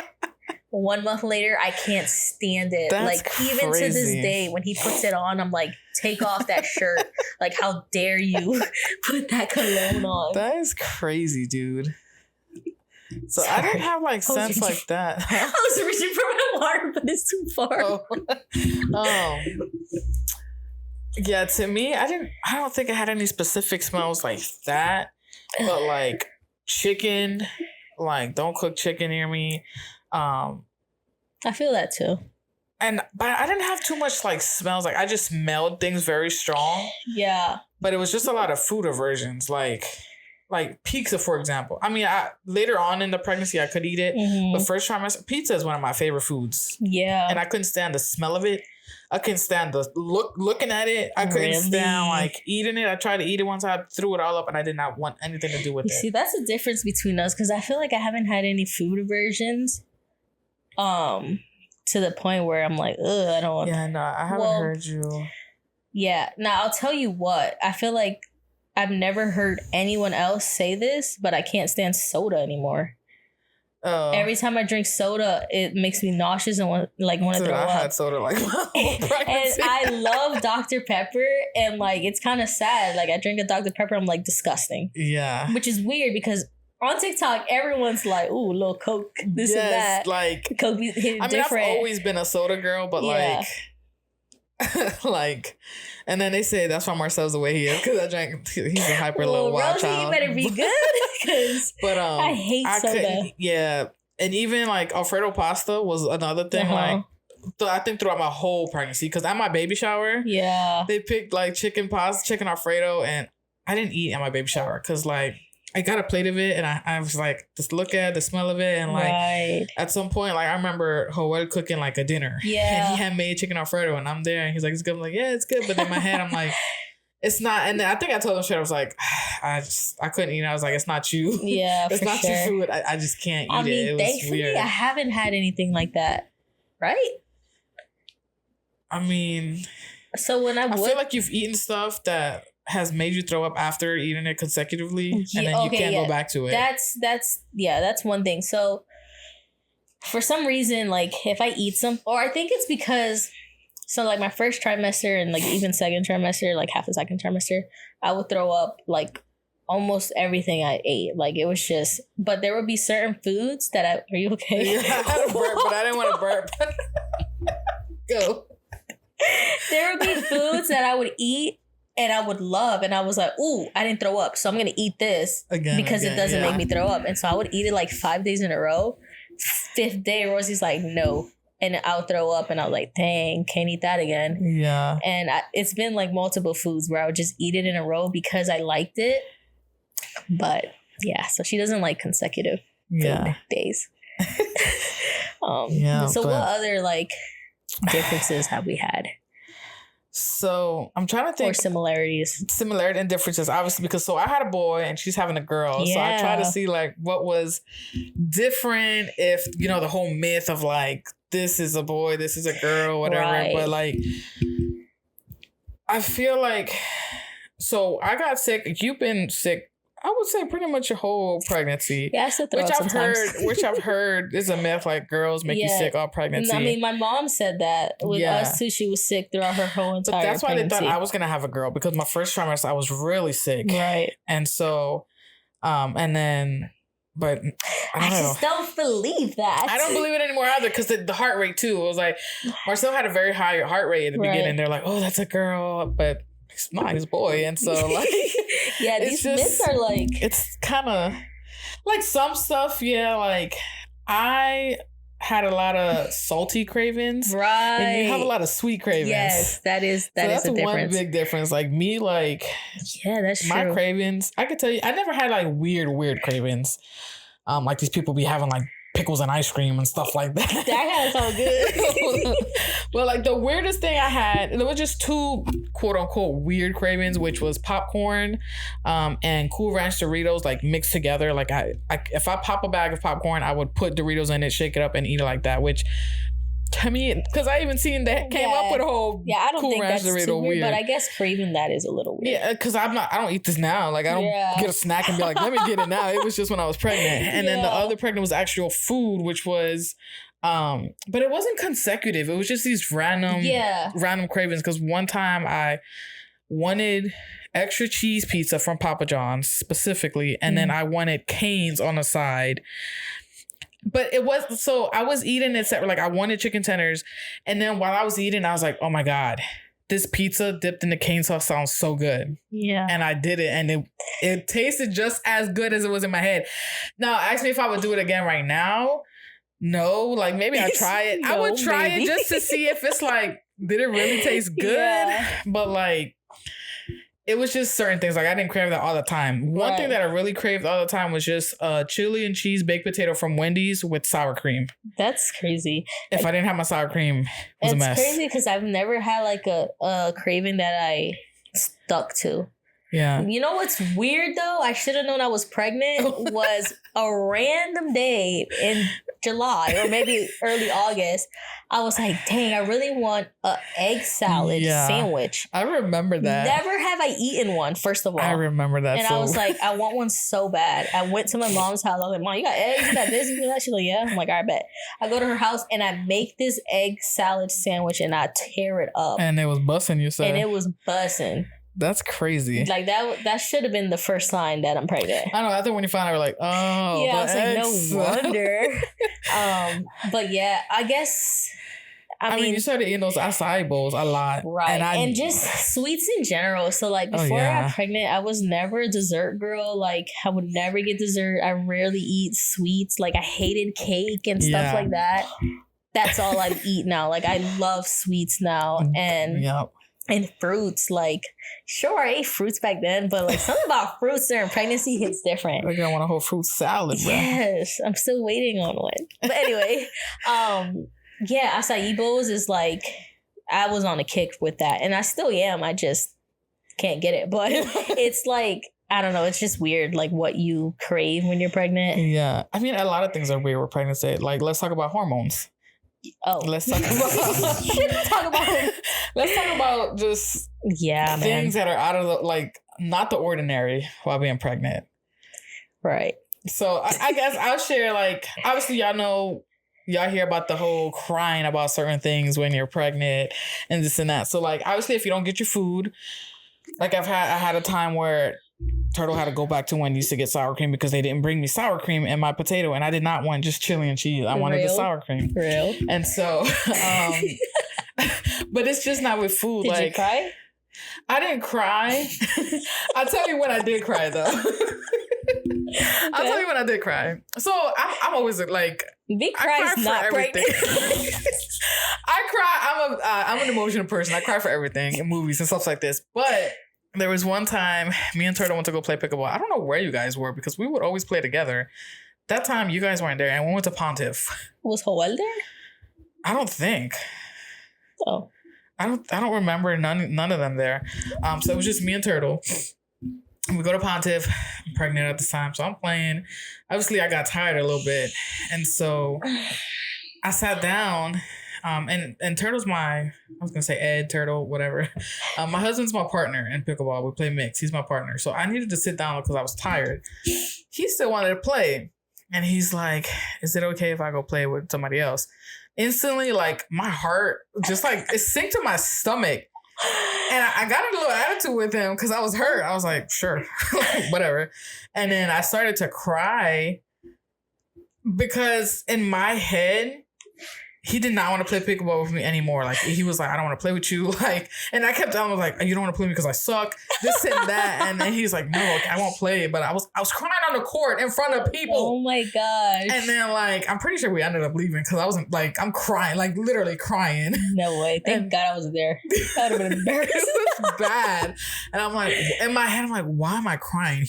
1 month later, I can't stand it. That's like crazy. Even to this day, when he puts it on, I'm like, take off that shirt. Like, how dare you put that cologne on? That is crazy, dude. So sorry. I didn't have like scents like that. I was reaching for my water, but it's too far. Yeah, to me, I don't think I had any specific smells like that. But like chicken, like don't cook chicken near me. I feel that too. But I didn't have too much like smells. Like I just smelled things very strong. Yeah. But it was just a lot of food aversions, like pizza, for example. I mean, later on in the pregnancy, I could eat it. Mm-hmm. But first trimester, pizza is one of my favorite foods. Yeah. And I couldn't stand the smell of it. I couldn't stand the looking at it. I couldn't stand like eating it. I tried to eat it once. I threw it all up and I did not want anything to do with it. See, that's the difference between us because I feel like I haven't had any food aversions. To the point where I'm like, ugh, I don't want. Yeah, no, I haven't heard you. Yeah. Now, I'll tell you what. I feel like I've never heard anyone else say this, but I can't stand soda anymore. Oh. Every time I drink soda, it makes me nauseous and want to throw up. I had soda like my whole pregnancy. And I love Dr. Pepper, and like it's kind of sad. Like I drink a Dr. Pepper, I'm like disgusting. Yeah. Which is weird because on TikTok, everyone's like, ooh, little Coke, this and that. Like, Coke different. I've always been a soda girl, but like, and then they say that's why Marcel's the way he is, because I drank, he's a hyper low wild child. You better be good, but I hate soda. Yeah, and even like Alfredo pasta was another thing, like, I think throughout my whole pregnancy, because at my baby shower, they picked like chicken Alfredo, and I didn't eat at my baby shower, because like, I got a plate of it and I was like, just look at the smell of it. And like, at some point, like I remember Joel cooking like a dinner. Yeah. And he had made chicken Alfredo and I'm there and he's like, it's good. I'm like, yeah, it's good. But in my head, I'm like, it's not. And then I think I told him straight, I was like, I couldn't eat it. I was like, it's not you. Yeah, it's not your food. I just can't eat it. It was thankfully, weird. I haven't had anything like that. Right? I mean, so when I feel like you've eaten stuff that has made you throw up after eating it consecutively, and then you can't go back to it. That's one thing. So for some reason, like if I eat or I think it's because, so like my first trimester and like even second trimester, like half the second trimester, I would throw up like almost everything I ate. Like it was just, but there would be certain foods that are you okay? Yeah, I had a burp, but I didn't want to burp. Go. There would be foods that I would eat and I would love, and I was like, ooh, I didn't throw up, so I'm going to eat this because it doesn't make me throw up. And so I would eat it like 5 days in a row 5th day, Rosie's like, no. And I'll throw up, and I was like, dang, can't eat that again. Yeah. And it's been like multiple foods where I would just eat it in a row because I liked it. But yeah, so she doesn't like consecutive food days. So what other like differences have we had? So I'm trying to think. Or similarities. Similarity and differences, obviously, because I had a boy and she's having a girl. Yeah. So I try to see like what was different, if, you know, the whole myth of like, this is a boy, this is a girl, whatever. Right. But like, I feel like, so I got sick. You've been sick, I would say, pretty much your whole pregnancy. Yeah, I still throw up sometimes. Which I've heard is a myth, like girls make you sick all pregnancy. I mean, my mom said that with us too. She was sick throughout her whole entire pregnancy. But that's why they thought I was going to have a girl, because my first trimester, I was really sick. Right. And so, and then, but I just don't believe that. I don't believe it anymore either, because the heart rate too. It was like, Marcel had a very high heart rate at the beginning. They're like, oh, that's a girl, but it's not his boy. And so like, yeah, these myths are like, it's kind of like some stuff. Yeah, like I had a lot of salty cravings, right? And you have a lot of sweet cravings. Yes, that's a difference. One big difference. Like me, like that's my true. Cravings. I could tell you, I never had like weird cravings. Like these people be having like pickles and ice cream and stuff like that. That kind of sounds good. But like the weirdest thing I had, there was just two quote unquote weird cravings, which was popcorn and Cool Ranch Doritos, like mixed together. Like I if I pop a bag of popcorn, I would put Doritos in it, shake it up, and eat it like that. Which to me, because I even seen that came up with a whole I don't Cool think Ranch that's Dorito too weird, weird. but I guess craving that is a little weird. Yeah, because I don't eat this now. Like I don't get a snack and be like, let me get it now. It was just when I was pregnant, and then the other pregnant was actual food, which was. But it wasn't consecutive. It was just these random cravings. Because one time I wanted extra cheese pizza from Papa John's specifically, and then I wanted Cane's on the side. But it was, so I was eating it separate. Like I wanted chicken tenders, and then while I was eating, I was like, oh my God, this pizza dipped in the cane sauce sounds so good. Yeah. And I did it, and it tasted just as good as it was in my head. Now, ask me if I would do it again right now. No, like maybe I'd try it. I would try it just to see if it's like, did it really taste good? Yeah. But like, it was just certain things. Like I didn't crave that all the time. One thing that I really craved all the time was just chili and cheese baked potato from Wendy's with sour cream. That's crazy. If I didn't have my sour cream, it was a mess. It's crazy because I've never had like a craving that I stuck to. Yeah. You know what's weird though? I should have known I was pregnant. Was a random day in July or maybe early August. I was like, dang, I really want an egg salad sandwich. I remember that. Never have I eaten one, first of all. I remember that. And I was like, I want one so bad. I went to my mom's house. I was like, Mom, you got eggs? You got this? You got that? She's like, yeah. I'm like, all right, bet. I go to her house and I make this egg salad sandwich and I tear it up. And it was bussing, you said. And it was bussing. That's crazy. Like that should have been the first sign that I'm pregnant. I know. I think when you found out, we're like, oh, yeah. I was like, no wonder. But yeah, I guess. I mean, you started eating those acai bowls a lot, right? And just sweets in general. So like before I got pregnant, I was never a dessert girl. Like I would never get dessert. I rarely eat sweets. Like I hated cake and stuff like that. That's all I eat now. Like I love sweets now, and. And fruits, like, sure, I ate fruits back then, but like something about fruits during pregnancy hits different. Like, I want a whole fruit salad, bro. Yes, I'm still waiting on one. But anyway, acai bowls is like, I was on a kick with that, and I still am. I just can't get it, but it's like, I don't know. It's just weird, like what you crave when you're pregnant. Yeah, I mean, a lot of things are weird with pregnancy. Like, let's talk about hormones. Oh, let's talk about. Let's talk about just things that are out of the, like, not the ordinary while being pregnant. Right. So I guess I'll share, like, obviously y'all hear about the whole crying about certain things when you're pregnant and this and that. So like, obviously if you don't get your food, like I had a time where Turtle had to go back to Wendy's to get sour cream because they didn't bring me sour cream in my potato, and I did not want just chili and cheese. I wanted the sour cream. Real. And so, but it's just not with food. Did you cry? I didn't cry. I'll tell you when I did cry though. I'll tell you when I did cry. So I'm always like, Big cry is not pregnant. I cry. I'm an emotional person. I cry for everything in movies and stuff like this. But there was one time me and Turtle went to go play pickleball. I don't know where you guys were because we would always play together. That time you guys weren't there, and we went to Pontiff. Was Joel there? I don't think. Oh. I don't remember none of them there. So it was just me and Turtle. We go to Pontiff. I'm pregnant at the time, so I'm playing. Obviously, I got tired a little bit, and so I sat down. And Turtle's I was gonna say Ed, Turtle, whatever. My husband's my partner in pickleball. We play mix. He's my partner, so I needed to sit down because I was tired. He still wanted to play, and he's like, "Is it okay if I go play with somebody else?" Instantly, like my heart just like it sank to my stomach. And I got in a little attitude with him because I was hurt. I was like, sure, whatever. And then I started to cry because in my head, he did not want to play pickleball with me anymore. Like he was like, I don't want to play with you. Like, and I kept telling him like, you don't want to play me because I suck. This and that. And then he's like, no, I won't play. But I was crying on the court in front of people. Oh my gosh. And then like, I'm pretty sure we ended up leaving because I wasn't like, I'm crying, like literally crying. No way. Thank God I wasn't there. That would have been embarrassing. It was bad. And I'm like, in my head, I'm like, why am I crying?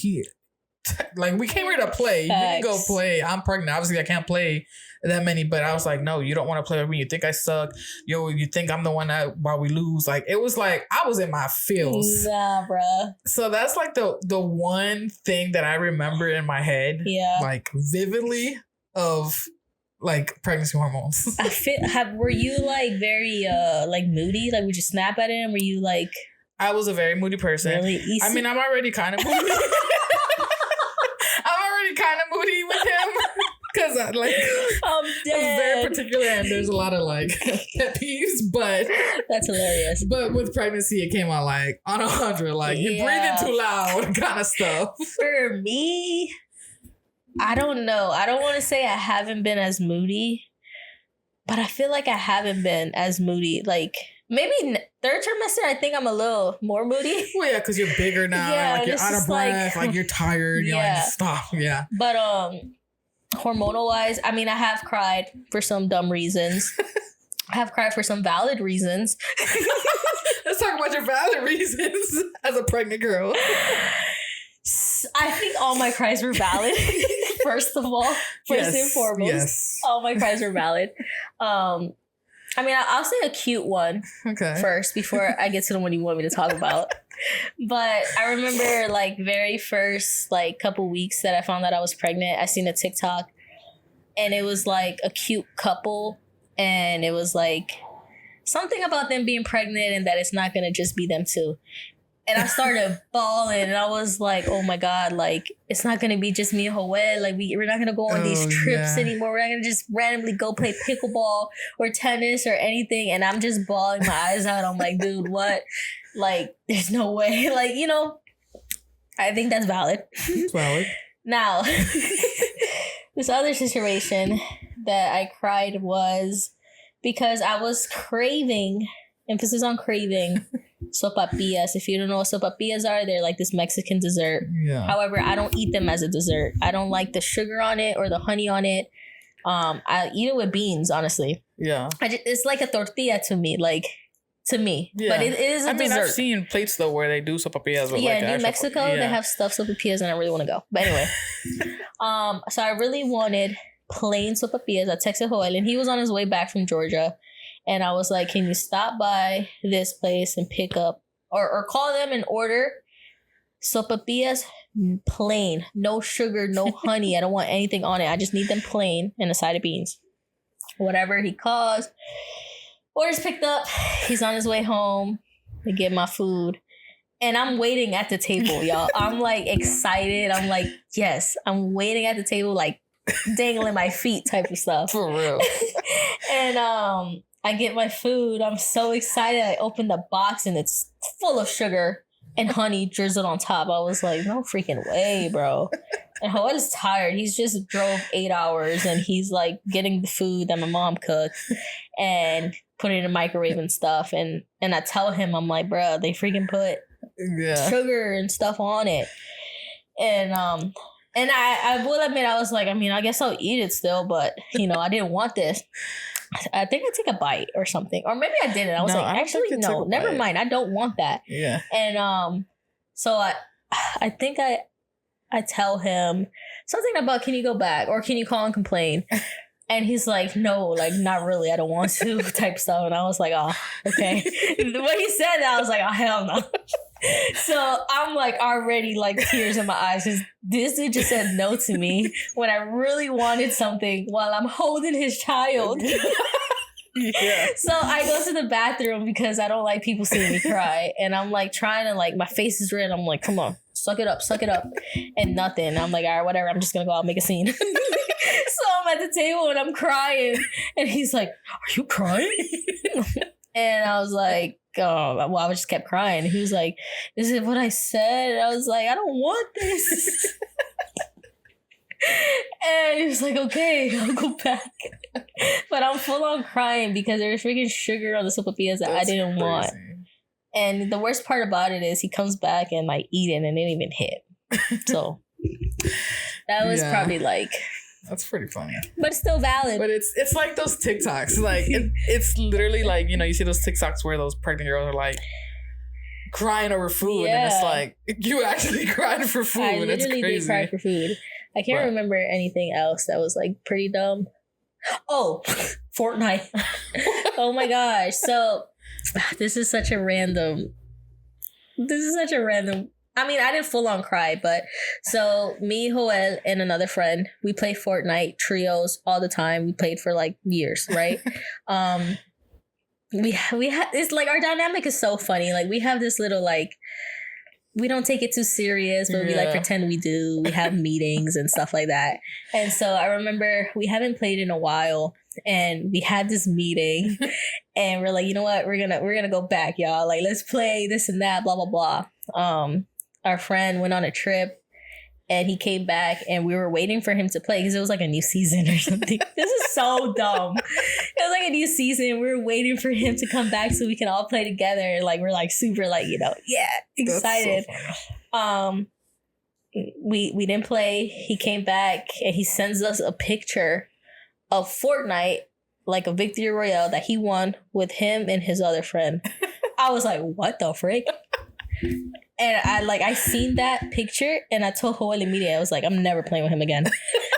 Like we came here to play. You didn't go play. I'm pregnant. Obviously, I can't play that many. But I was like, no, you don't want to play with me. You think I suck. Yo, you think I'm the one that while we lose. Like it was like I was in my feels. Nah, bruh. So that's like the one thing that I remember in my head, like vividly of like pregnancy hormones. Were you like very like moody? Like would you snap at him? Were you like? I was a very moody person. Really? I mean, I'm already kind of moody. Kind of moody with him because I'm very particular and there's a lot of like pet peeves, but that's hilarious. But with pregnancy, it came out like on 100, like you're breathing too loud kind of stuff. For me, I don't know. I don't want to say I haven't been as moody, but I feel like I haven't been as moody. Like maybe third trimester, I think I'm a little more moody. Well, yeah, because you're bigger now. Yeah, like you're out of breath. Like you're tired. You're like, stop. Yeah. But hormonal wise, I mean, I have cried for some dumb reasons. I have cried for some valid reasons. Let's talk about your valid reasons as a pregnant girl. I think all my cries were valid. First of all, first and foremost, all my cries were valid. I mean, I'll say a cute one first before I get to the one you want me to talk about. But I remember like very first like couple weeks that I found that I was pregnant, I seen a TikTok and it was like a cute couple and it was like something about them being pregnant and that it's not going to just be them two. And I started bawling and I was like, oh my God, like it's not going to be just me and Joel. Like we're not going to go on these trips anymore. We're not going to just randomly go play pickleball or tennis or anything. And I'm just bawling my eyes out. I'm like, dude, what? Like, there's no way. Like, you know, I think that's valid. It's valid. Now, this other situation that I cried was because I was craving, emphasis on craving, sopapillas. If you don't know what sopapillas are, they're like this Mexican dessert. Yeah. However, I don't eat them as a dessert. I don't like the sugar on it or the honey on it. I eat it with beans, honestly. Yeah. It's like a tortilla to me, but it is a dessert. I've seen plates though where they do sopapillas. With in New Mexico, they have stuffed sopapillas, and I really want to go. But anyway, so I really wanted plain sopapillas. I texted Joel, and he was on his way back from Georgia. And I was like, can you stop by this place and pick up or call them and order sopapillas plain, no sugar, no honey. I don't want anything on it. I just need them plain and a side of beans. Whatever he calls, orders picked up. He's on his way home to get my food. And I'm waiting at the table, y'all. I'm like excited. I'm like, yes, I'm waiting at the table, like dangling my feet type of stuff. For real. And I get my food. I'm so excited. I open the box and it's full of sugar and honey drizzled on top. I was like, no freaking way, bro. And Joel is tired. He's just drove 8 hours and he's like getting the food that my mom cooked and put it in the microwave and stuff. And I tell him, I'm like, bro, they freaking put sugar and stuff on it. And And I will admit, I was like, I mean, I guess I'll eat it still, but you know, I didn't want this. I think I took a bite or something, or maybe I didn't. I was like, actually, no, never mind. I don't want that. Yeah. And so I think I tell him something about, can you go back or can you call and complain? And he's like, no, like, not really. I don't want to type stuff. And I was like, oh, okay. When he said that, I was like, oh, hell no. So I'm like already like tears in my eyes. This dude just said no to me when I really wanted something while I'm holding his child. Yeah. So I go to the bathroom because I don't like people seeing me cry. And I'm like trying to, like, my face is red. I'm like, come on, suck it up. And nothing. I'm like, all right, whatever. I'm just going to go out and make a scene. So I'm at the table and I'm crying. And he's like, are you crying? And I was like, oh, well, I just kept crying. He was like, is it what I said? And I was like, I don't want this. And he was like, okay, I'll go back. But I'm full on crying because there's freaking sugar on the sopapillas that I didn't want. And the worst part about it is he comes back and like eat it and it didn't even hit. So that was probably like... That's pretty funny. But it's still valid. But it's like those TikToks. Like, it's literally like, you know, you see those TikToks where those pregnant girls are like crying over food. Yeah. And it's like, you actually cried for food. I literally did cry for food. I can't remember anything else that was like pretty dumb. Oh, Fortnite. Oh my gosh. So this is such a random. I mean, I didn't full on cry, but so me, Joel, and another friend, we play Fortnite trios all the time. We played for like years, right? We had it's like our dynamic is so funny. Like we have this little like, we don't take it too serious, but we like pretend we do. We have meetings and stuff like that. And so I remember we haven't played in a while. And we had this meeting and we're like, you know what? We're gonna go back, y'all. Like, let's play this and that, blah, blah, blah. Our friend went on a trip and he came back and we were waiting for him to play because it was like a new season or something. This is so dumb. It was like a new season. We were waiting for him to come back so we can all play together. Like, we're like super like, you know, excited. So we didn't play. He came back and he sends us a picture of Fortnite, like a victory royale that he won with him and his other friend. I was like, what the frick? And I seen that picture and I told Joel immediately, I was like, I'm never playing with him again.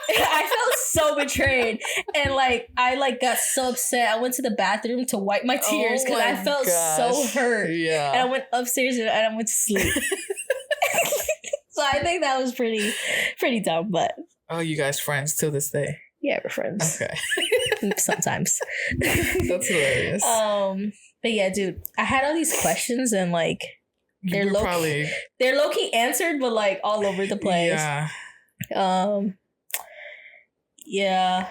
I felt so betrayed. And like, I like got so upset. I went to the bathroom to wipe my tears because I felt so hurt. Yeah. And I went upstairs and I went to sleep. So I think that was pretty dumb, but. Oh, you guys friends till this day? Yeah, we're friends. Okay. Sometimes. That's hilarious. But yeah, dude, I had all these questions and like they're low-key answered, but like all over the place. Yeah.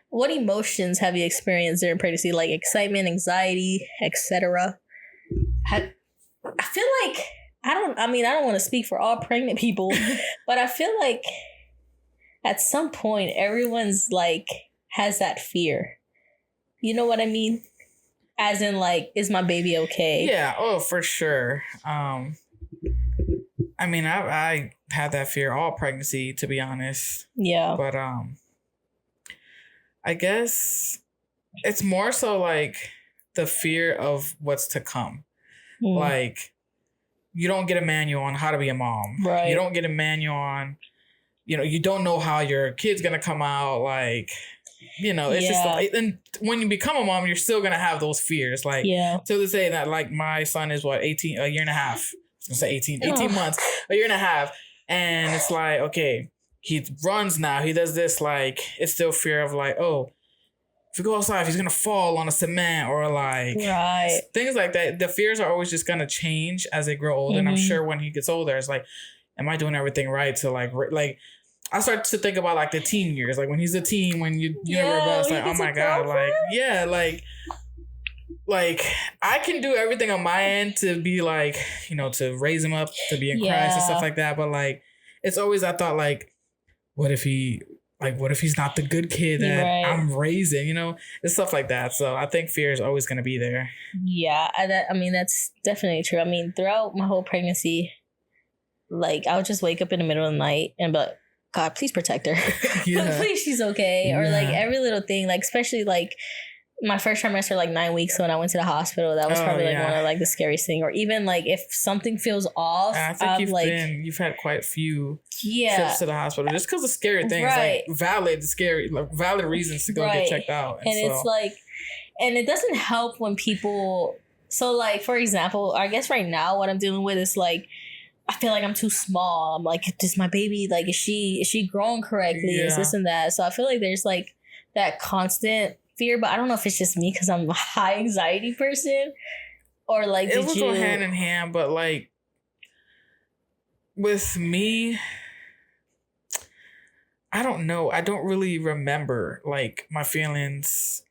What emotions have you experienced during pregnancy? Like excitement, anxiety, etc. I feel like I don't want to speak for all pregnant people, but I feel like at some point everyone's like has that fear. You know what I mean? As in like, is my baby okay? Yeah. Oh, for sure. I mean, I had that fear all pregnancy, to be honest. Yeah. But I guess it's more so like the fear of what's to come. Like, you don't get a manual on how to be a mom. Right. You don't get a manual on, you know, you don't know how your kid's going to come out. Like, you know, it's just like, and when you become a mom, you're still going to have those fears. Like, to this day that like my son is a year and a half. I was going to say 18 months, a year and a half. And it's like, okay, he runs now. He does this. Like, it's still fear of like, oh, if we go outside, he's going to fall on a cement or like things like that. The fears are always just going to change as they grow older. Mm-hmm. And I'm sure when he gets older, it's like, am I doing everything right to like I start to think about like the teen years, like when he's a teen, when you know, it's like, oh my God, like I can do everything on my end to be like, you know, to raise him up, to be in Christ and stuff like that. But like, it's always, I thought like, what if he's not the good kid that I'm raising, you know, and stuff like that. So I think fear is always going to be there. Yeah. I mean, that's definitely true. I mean, throughout my whole pregnancy, like, I would just wake up in the middle of the night and be like, God, please protect her. Please, she's okay. Or like every little thing, like especially like my first trimester, like 9 weeks when I went to the hospital, that was probably like one of like the scariest thing. Or even like if something feels off, I think you've had quite a few trips to the hospital just because of scary things, like valid reasons to go get checked out. And it's like, and it doesn't help when people. So like, for example, I guess right now what I'm dealing with is like, I feel like I'm too small. I'm like, does my baby, like, is she growing correctly? Is this and that? So I feel like there's like that constant fear, but I don't know if it's just me because I'm a high anxiety person or like, it will go hand in hand, but like with me, I don't know. I don't really remember like my feelings.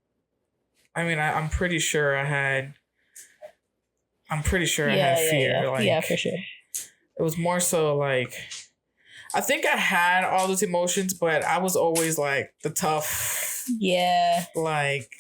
I mean, I'm pretty sure I had fear. Yeah. Like, yeah, for sure. It was more so like, I think I had all those emotions, but I was always like the tough, like,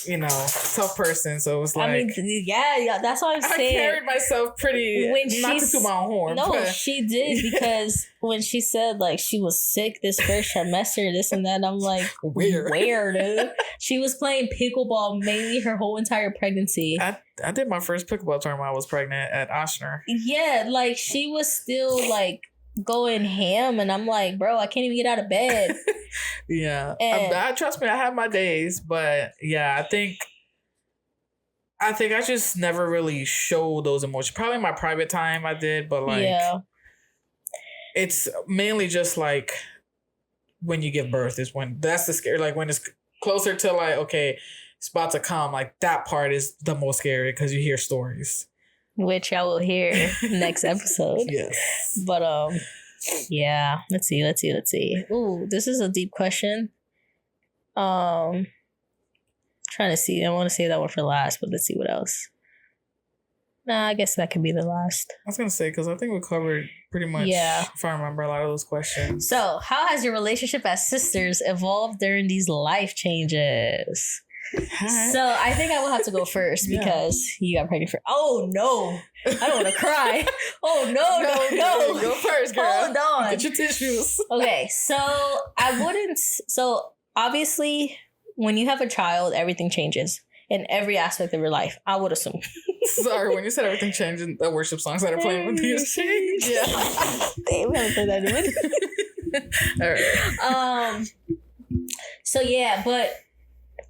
you know, tough person. So it was like, I mean, yeah, that's what I'm saying. I carried myself pretty, not to toot my own horn. No, but. she did, because when she said like she was sick this first trimester, this and that, I'm like, where, dude? She was playing pickleball mainly her whole entire pregnancy. I did my first pickleball tournament while I was pregnant at Ochsner. Yeah, like she was still like going ham, and I'm like, bro, I can't even get out of bed. Yeah, and trust me, I have my days, but yeah, I think I just never really showed those emotions. Probably in my private time I did, but like, it's mainly just like when you give birth is when that's the scary. Like when it's closer to like, okay, it's about to come. Like that part is the most scary because you hear stories, which I will hear next episode. Yes, but yeah. Let's see. Ooh, this is a deep question. Trying to see. I want to save that one for last, but let's see what else. Nah, I guess that could be the last. I was gonna say because I think we covered pretty much. Yeah, if I remember a lot of those questions. So, how has your relationship as sisters evolved during these life changes? So I think I will have to go first because you got pregnant first. Oh no, I don't want to cry. Oh no. Go first, girl. Hold on. Get your tissues. Okay, so I wouldn't. So obviously, when you have a child, everything changes in every aspect of your life. I would assume. Sorry, when you said everything changed, the worship songs that are playing with you changed. Yeah. Damn, we haven't played that in a minute. All right. So yeah, but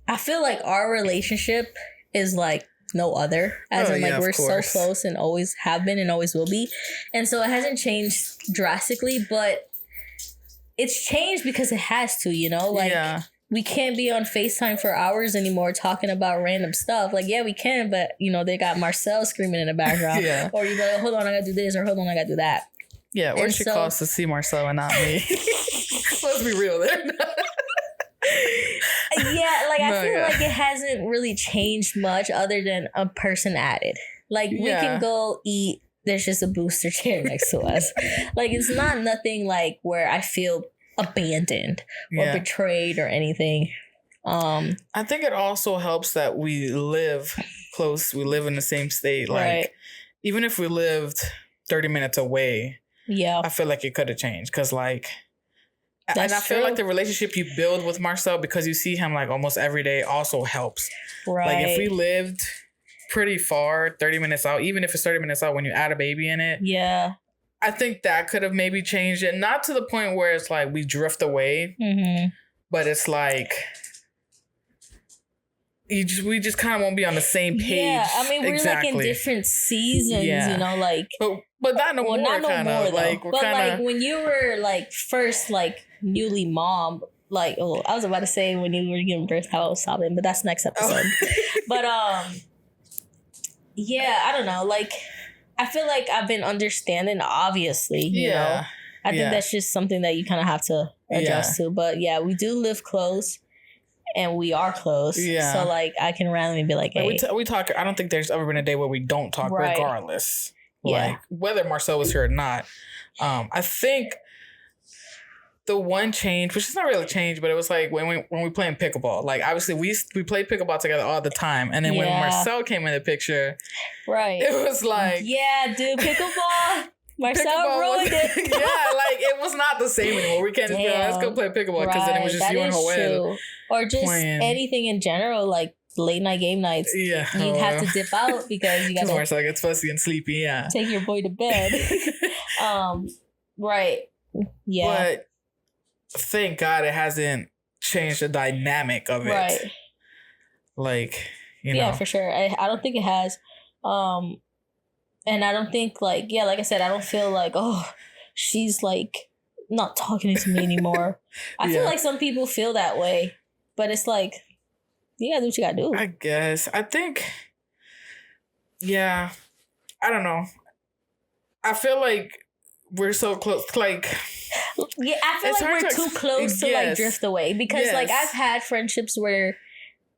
I feel like our relationship is like no other. As in like we're so close and always have been and always will be. And so it hasn't changed drastically, but it's changed because it has to, you know? Like we can't be on FaceTime for hours anymore talking about random stuff. Like, yeah, we can, but you know, they got Marcel screaming in the background. Or you go, hold on, I gotta do this, or hold on, I gotta do that. Yeah, or she calls to see Marcel and not me. Let's be real there. Yeah, like I feel like it hasn't really changed much other than a person added. Like we can go eat, there's just a booster chair next to us. Like it's not nothing like where I feel abandoned or betrayed or anything. I think it also helps that we live close, we live in the same state. Like even if we lived 30 minutes away, I feel like it could have changed because like I feel like the relationship you build with Marcel because you see him like almost every day also helps. Right. Like if we lived pretty far, 30 minutes out, even if it's 30 minutes out when you add a baby in it. Yeah. I think that could have maybe changed it. Not to the point where it's like we drift away, but it's like we just kind of won't be on the same page. Yeah, I mean we're like in different seasons, you know, like but not no more. Not no more though. Like, but like when you were like first like newly mom, like I was about to say when you were giving birth, how I was sobbing, but that's next episode. But yeah, I don't know. Like I feel like I've been understanding, obviously, you know. I think that's just something that you kind of have to adjust to. But yeah, we do live close. And we are close. Yeah. So like I can randomly be like, hey. We talk. I don't think there's ever been a day where we don't talk regardless. Like whether Marcel was here or not. I think the one change, which is not really a change, but it was like when we playing pickleball. Like obviously we played pickleball together all the time. And then when Marcel came in the picture, it was like yeah, dude, pickleball. Marcel ruined it. Yeah, like it was not the same anymore. We can't just be like, let's go play pickleball because then it was just you and Joel. Or just playing. anything in general, like late night game nights. Yeah. You have to dip out because you got to Marcel gets fussy and sleepy, yeah. Take your boy to bed. Right. Yeah. But thank God it hasn't changed the dynamic of it. Right. Like, you know. Yeah, for sure. I don't think it has. And I don't think like I said, I don't feel like, oh, she's like not talking to me anymore. I feel like some people feel that way, but it's like, you gotta do what you gotta do. I guess. I think, yeah, I don't know. I feel like we're so close. Like, yeah, I feel like we're too close to like drift away because like I've had friendships where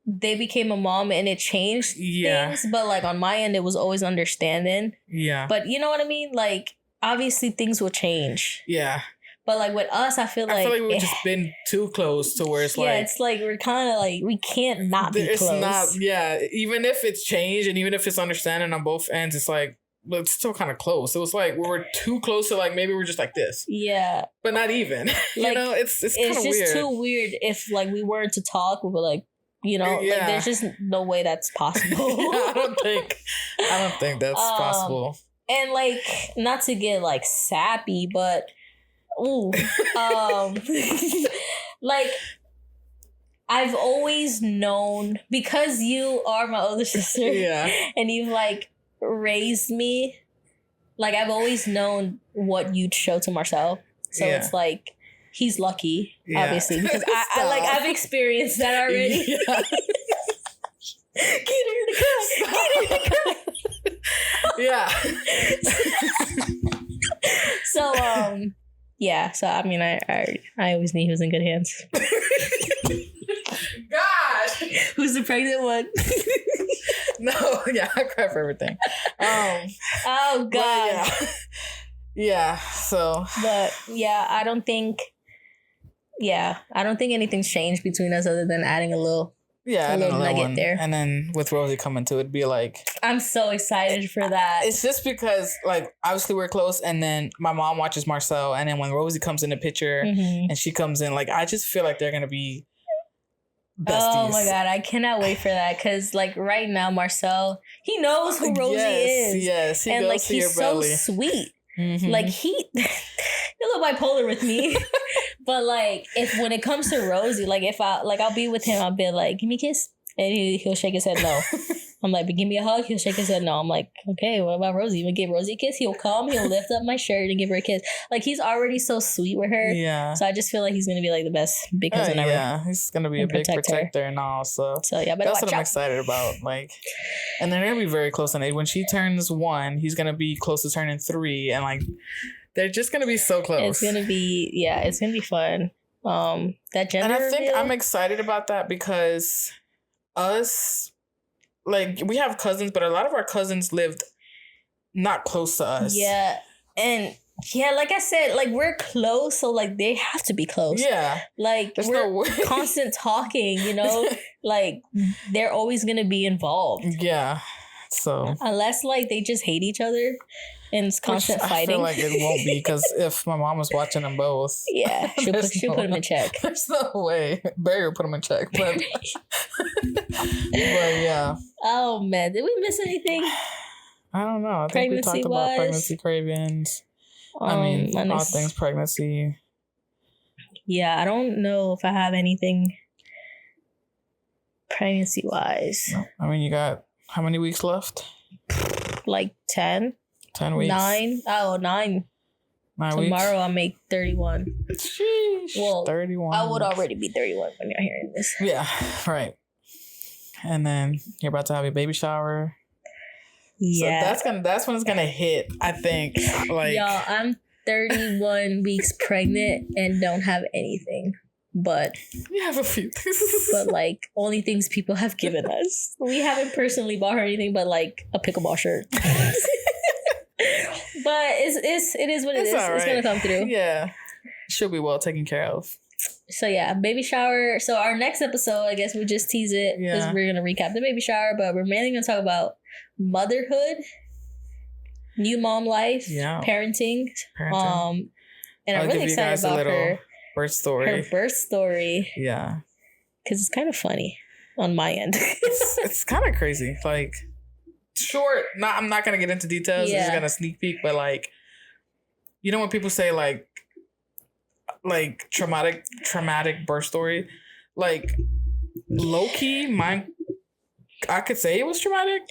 they became a mom and it changed things, but like on my end, it was always understanding. Yeah. But you know what I mean? Like, obviously things will change. Yeah. But like with us, I feel like we've just been too close to where it's like... Yeah, it's like we're kind of like, we can't not be close. It's not, even if it's changed and even if it's understanding on both ends, it's like, but it's still kind of close. It was like we were too close to like maybe we're just like this. Yeah. But not even. You know, it's kind of weird. It's just too weird if like we weren't to talk, we were like, you know, like there's just no way that's possible. I don't think that's possible. And like, not to get like sappy, but like I've always known, because you are my older sister, and you've like raised me, like I've always known what you'd show to Marcel. So it's like, he's lucky, obviously, because I've experienced that already. Yeah. Get her to cut. Get her to cut. Yeah. So yeah. So I mean, I always knew he was in good hands. God, who's the pregnant one? No, yeah, I cry for everything. Oh God. Yeah. So. But yeah, I don't think anything's changed between us other than adding a little nugget there. And then with Rosie coming to, it'd be like, I'm so excited for that. It's just because like obviously we're close, and then my mom watches Marcel, and then when Rosie comes in the picture and she comes in, like I just feel like they're gonna be besties. Oh my God, I cannot wait for that, because like right now Marcel, he knows who Rosie is. Yes, he and goes like to he's your so belly. sweet. Like he's a little bipolar with me. But like when it comes to Rosie, like if I'll be with him, I'll be like, give me a kiss, and he'll shake his head no. I'm like, but give me a hug. He'll shake his head no. I'm like, okay, what about Rosie? You want to give Rosie a kiss? He'll come, he'll lift up my shirt and give her a kiss. Like he's already so sweet with her. Yeah. So I just feel like he's gonna be like the best big cousin ever. Yeah, he's gonna be a big protector and all. So yeah, that's what I'm excited about. Like, and they're gonna be very close in age. When she turns 1, he's gonna be close to turning 3, and like they're just gonna be so close. It's gonna be fun. That gender. And I think reveal, I'm excited about that because us, like, we have cousins, but a lot of our cousins lived not close to us. Yeah. And yeah, like I said, like we're close, so like they have to be close. Yeah. Like there's we're constant talking, you know? Like they're always gonna be involved. Yeah. So unless like they just hate each other and it's constant fighting. I feel like it won't be, because if my mom was watching them both, yeah, she'll put them in check. There's no way. Barry will put them in check, but yeah. Oh man, did we miss anything? I don't know. I think we talked about pregnancy cravings. I mean, all things pregnancy. Yeah, I don't know if I have anything pregnancy wise. No. I mean, you got how many weeks left? Like 10. 10 weeks. 9. Oh, 9. 9 Tomorrow weeks. I'll make 31. Sheesh. Well, 31. I would already be 31 when you're hearing this. Yeah, right. And then you're about to have a baby shower. Yeah. So that's when it's gonna hit, I think. Like, y'all, I'm 31 weeks pregnant and don't have anything. But you have a few things. But like only things people have given us. We haven't personally bought her anything but like a pickleball shirt. But it is what it is. Right. It's gonna come through. Yeah. She'll be well taken care of. So yeah, baby shower. So our next episode, I guess we just tease it because we're gonna recap the baby shower, but we're mainly gonna talk about motherhood. new mom life, parenting. And I'm really excited about her birth story. Her birth story. Yeah. Because it's kind of funny on my end. it's kind of crazy. Like, short. I'm not gonna get into details. I'm just gonna sneak peek. But like, you know when people say like traumatic birth story, like low key, mine. I could say it was traumatic,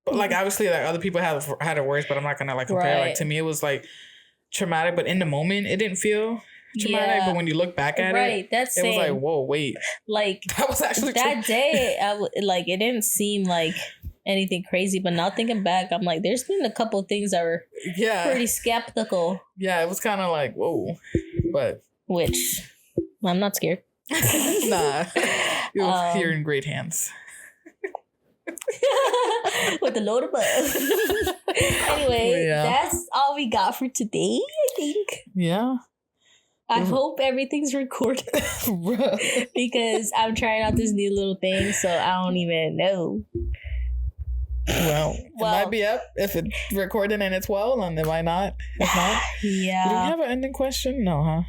but like obviously, like other people had it worse. But I'm not gonna like compare. Like to me, it was like traumatic, but in the moment, it didn't feel traumatic. But when you look back at it, it was like, whoa, wait, like that was actually that day. Like it didn't seem like anything crazy, but now thinking back, I'm like, there's been a couple of things that were pretty skeptical. Yeah, it was kind of like whoa, but which I'm not scared. Nah, you're in great hands. With the load above. Anyway, that's all we got for today, I think. Yeah. I hope everything's recorded because I'm trying out this new little thing, so I don't even know. Well, it might be up if it's recorded and it's well, and it might not. If not, yeah. Do we have an ending question? No, huh?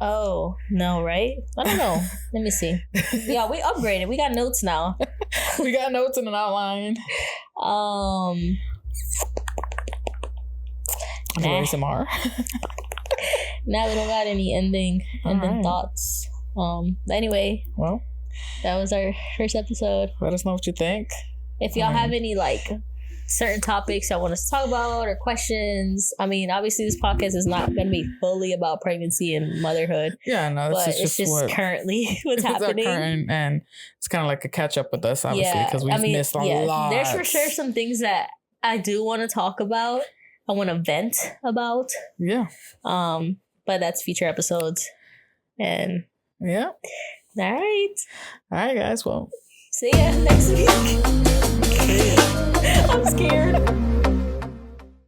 Oh, no, right? I don't know. Let me see. Yeah, we upgraded. We got notes now. We got notes and an outline. ASMR. Now we don't got any ending thoughts. Anyway. Well, that was our first episode. Let us know what you think. If y'all have any like certain topics y'all want us to talk about or questions. I mean, obviously this podcast is not going to be fully about pregnancy and motherhood. Yeah, no, but it's just currently what's happening. And it's kind of like a catch up with us, obviously, because we've missed a lot. There's for sure some things that I do want to talk about. I want to vent about. Yeah. But that's future episodes. And yeah. All right. All right, guys. Well, see ya next week. I'm scared.